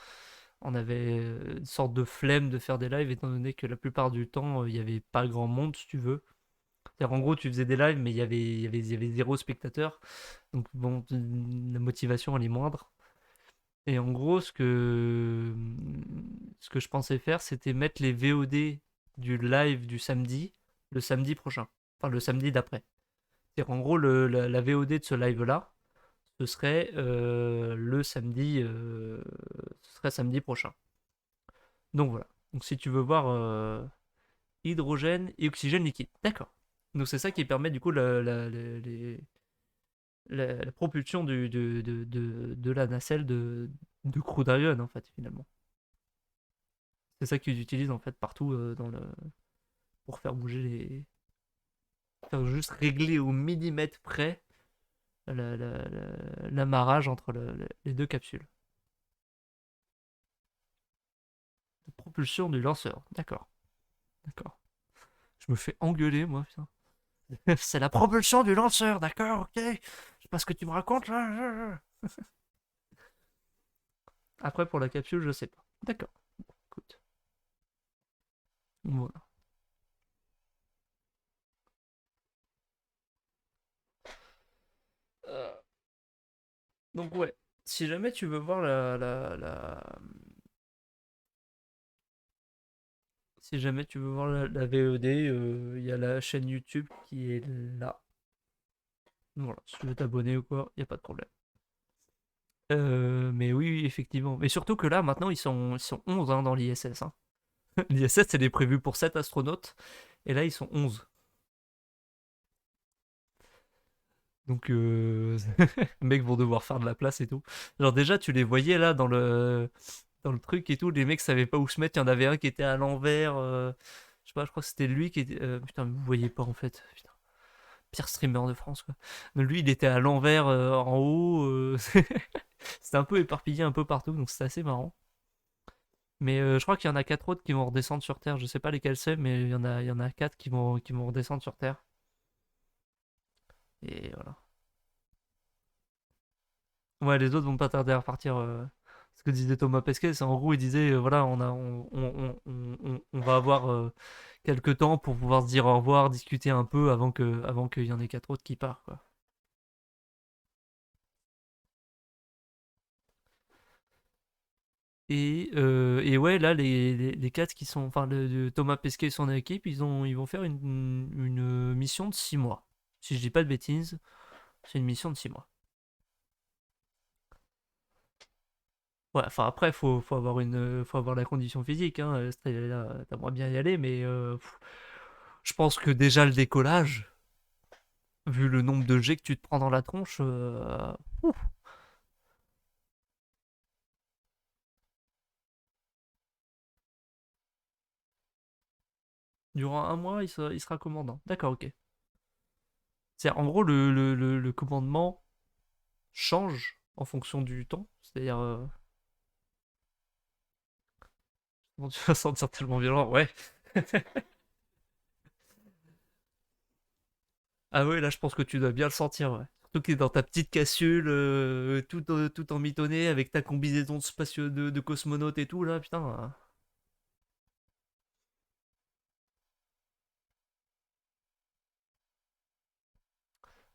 on avait une sorte de flemme de faire des lives, étant donné que la plupart du temps, il n'y avait pas grand monde, si tu veux. C'est-à-dire, en gros, tu faisais des lives, mais il y avait zéro spectateur. Donc, bon, la motivation, elle est moindre. Et en gros, ce que je pensais faire, c'était mettre les VOD du live du samedi, le samedi prochain. Enfin, le samedi d'après. C'est-à-dire, en gros, la VOD de ce live-là, ce serait le samedi, ce serait samedi prochain. Donc voilà. Donc si tu veux voir hydrogène et oxygène liquide. D'accord. Donc c'est ça qui permet du coup la propulsion de la nacelle de Crew Dragon en fait finalement. C'est ça qu'ils utilisent en fait partout pour faire bouger faire juste régler au millimètre près l'amarrage entre les deux capsules. La propulsion du lanceur. D'accord. D'accord. Je me fais engueuler moi, putain. C'est la propulsion du lanceur, d'accord, ok. Je sais pas ce que tu me racontes là. Après, pour la capsule, je sais pas. D'accord. Bon, écoute. Voilà. Euh, Donc, ouais. Si jamais tu veux voir Si jamais tu veux voir la VOD, il y a la chaîne YouTube qui est là. Voilà. Si tu veux t'abonner ou quoi, il n'y a pas de problème. Mais oui, oui, effectivement. Mais surtout que là, maintenant, ils sont 11 hein, dans l'ISS. Hein. L'ISS, elle est prévue pour 7 astronautes. Et là, ils sont 11. Donc, les mecs vont devoir faire de la place et tout. Genre, déjà, tu les voyais là dans le truc et tout. Les mecs savaient pas où se mettre. Il y en avait un qui était à l'envers. Je sais pas, je crois que c'était lui qui était. Putain, mais vous voyez pas en fait. Putain, pire streamer de France quoi. Donc, lui, il était à l'envers en haut. C'était un peu éparpillé un peu partout. Donc, c'était assez marrant. Mais je crois qu'il y en a 4 autres qui vont redescendre sur Terre. Je sais pas lesquels c'est, mais il y en a 4 qui vont redescendre sur Terre. Et voilà. Ouais, les autres vont pas tarder à repartir. Ce que disait Thomas Pesquet, c'est en gros, il disait voilà, on va avoir quelques temps pour pouvoir se dire au revoir, discuter un peu avant qu'il y en ait 4 autres qui partent, quoi. Et ouais, là, les 4 qui sont. Enfin, Thomas Pesquet et son équipe, ils vont faire une mission de 6 mois. Si je dis pas de bêtises, c'est une mission de 6 mois. Ouais, enfin après, faut avoir la condition physique, hein. T'aimerais bien y aller, mais je pense que déjà le décollage, vu le nombre de jets que tu te prends dans la tronche, ouf, durant un mois, il sera commandant. D'accord, ok. C'est en gros le commandement change en fonction du temps, c'est-à-dire bon, tu vas sentir tellement violent, ouais. Ah ouais, là je pense que tu dois bien le sentir, ouais. Surtout que t'es dans ta petite cassule, tout emmitonné avec ta combinaison de cosmonaute et tout, là, putain.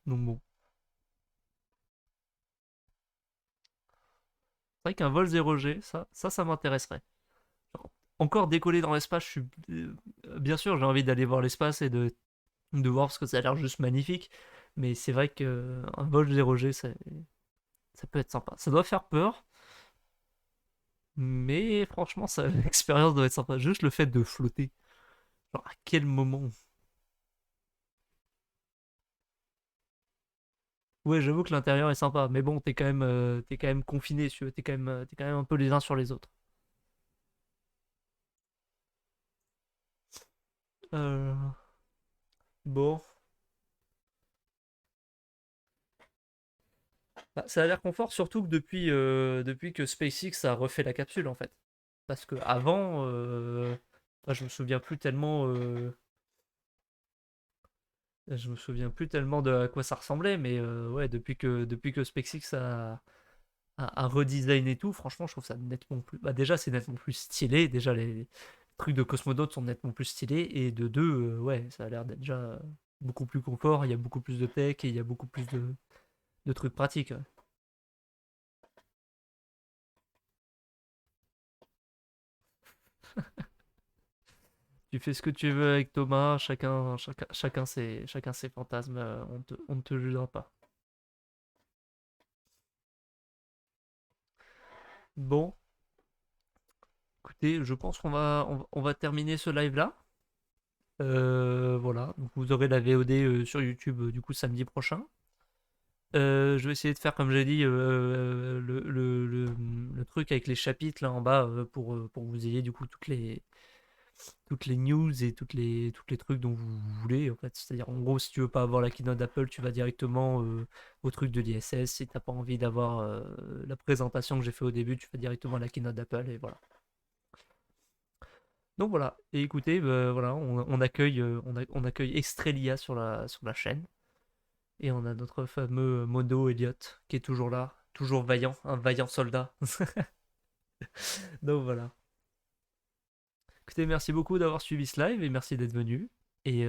Donc bon. C'est vrai qu'un vol 0G, ça m'intéresserait. Genre, encore décoller dans l'espace, bien sûr, j'ai envie d'aller voir l'espace et de voir parce que ça a l'air juste magnifique. Mais c'est vrai qu'un vol 0G, ça peut être sympa. Ça doit faire peur, mais franchement, l'expérience doit être sympa. Juste le fait de flotter. Genre, à quel moment? Ouais, j'avoue que l'intérieur est sympa, mais bon, t'es quand même confiné, tu vois, t'es quand même un peu les uns sur les autres. Euh, bon, bah, ça a l'air confort, surtout que depuis que SpaceX a refait la capsule, en fait. Parce que avant, je me souviens plus tellement. Je me souviens plus tellement de à quoi ça ressemblait, mais ouais, depuis que SpaceX a redesign et tout, franchement, je trouve ça nettement plus. Bah, déjà, c'est nettement plus stylé. Déjà, les trucs de cosmonautes sont nettement plus stylés. Et de deux, ouais, ça a l'air d'être déjà beaucoup plus confort. Il y a beaucoup plus de tech et il y a beaucoup plus de trucs pratiques. Ouais. Tu fais ce que tu veux avec Thomas, chacun ses fantasmes, on ne te jugera pas. Bon, écoutez, je pense qu'on va terminer ce live là. Voilà, donc vous aurez la VOD sur YouTube du coup samedi prochain. Je vais essayer de faire comme j'ai dit le truc avec les chapitres là en bas pour que vous ayez du coup toutes les news et toutes les trucs dont vous voulez en fait. C'est-à-dire en gros si tu veux pas avoir la keynote d'Apple, tu vas directement au truc de l'ISS. Si t'as pas envie d'avoir la présentation que j'ai fait au début, tu vas directement à la keynote d'Apple et voilà. Donc voilà, et écoutez, voilà, on accueille Estrelia sur la chaîne. Et on a notre fameux Mono Elliot qui est toujours là, toujours vaillant, un vaillant soldat. Donc voilà. Écoutez, merci beaucoup d'avoir suivi ce live et merci d'être venu. Et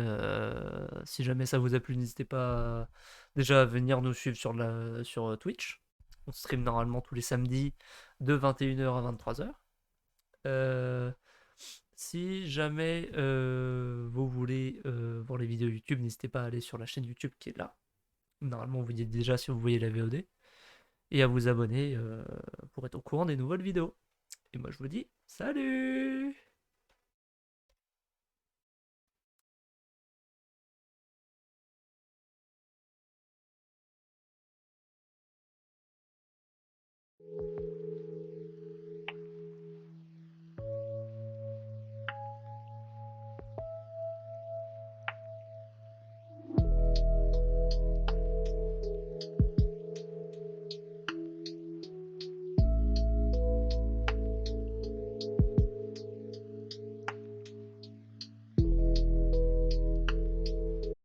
si jamais ça vous a plu, n'hésitez pas déjà à venir nous suivre sur Twitch. On stream normalement tous les samedis de 21h à 23h. Euh, Si jamais vous voulez voir les vidéos YouTube, n'hésitez pas à aller sur la chaîne YouTube qui est là. Normalement, vous dites déjà si vous voyez la VOD. Et à vous abonner pour être au courant des nouvelles vidéos. Et moi je vous dis salut!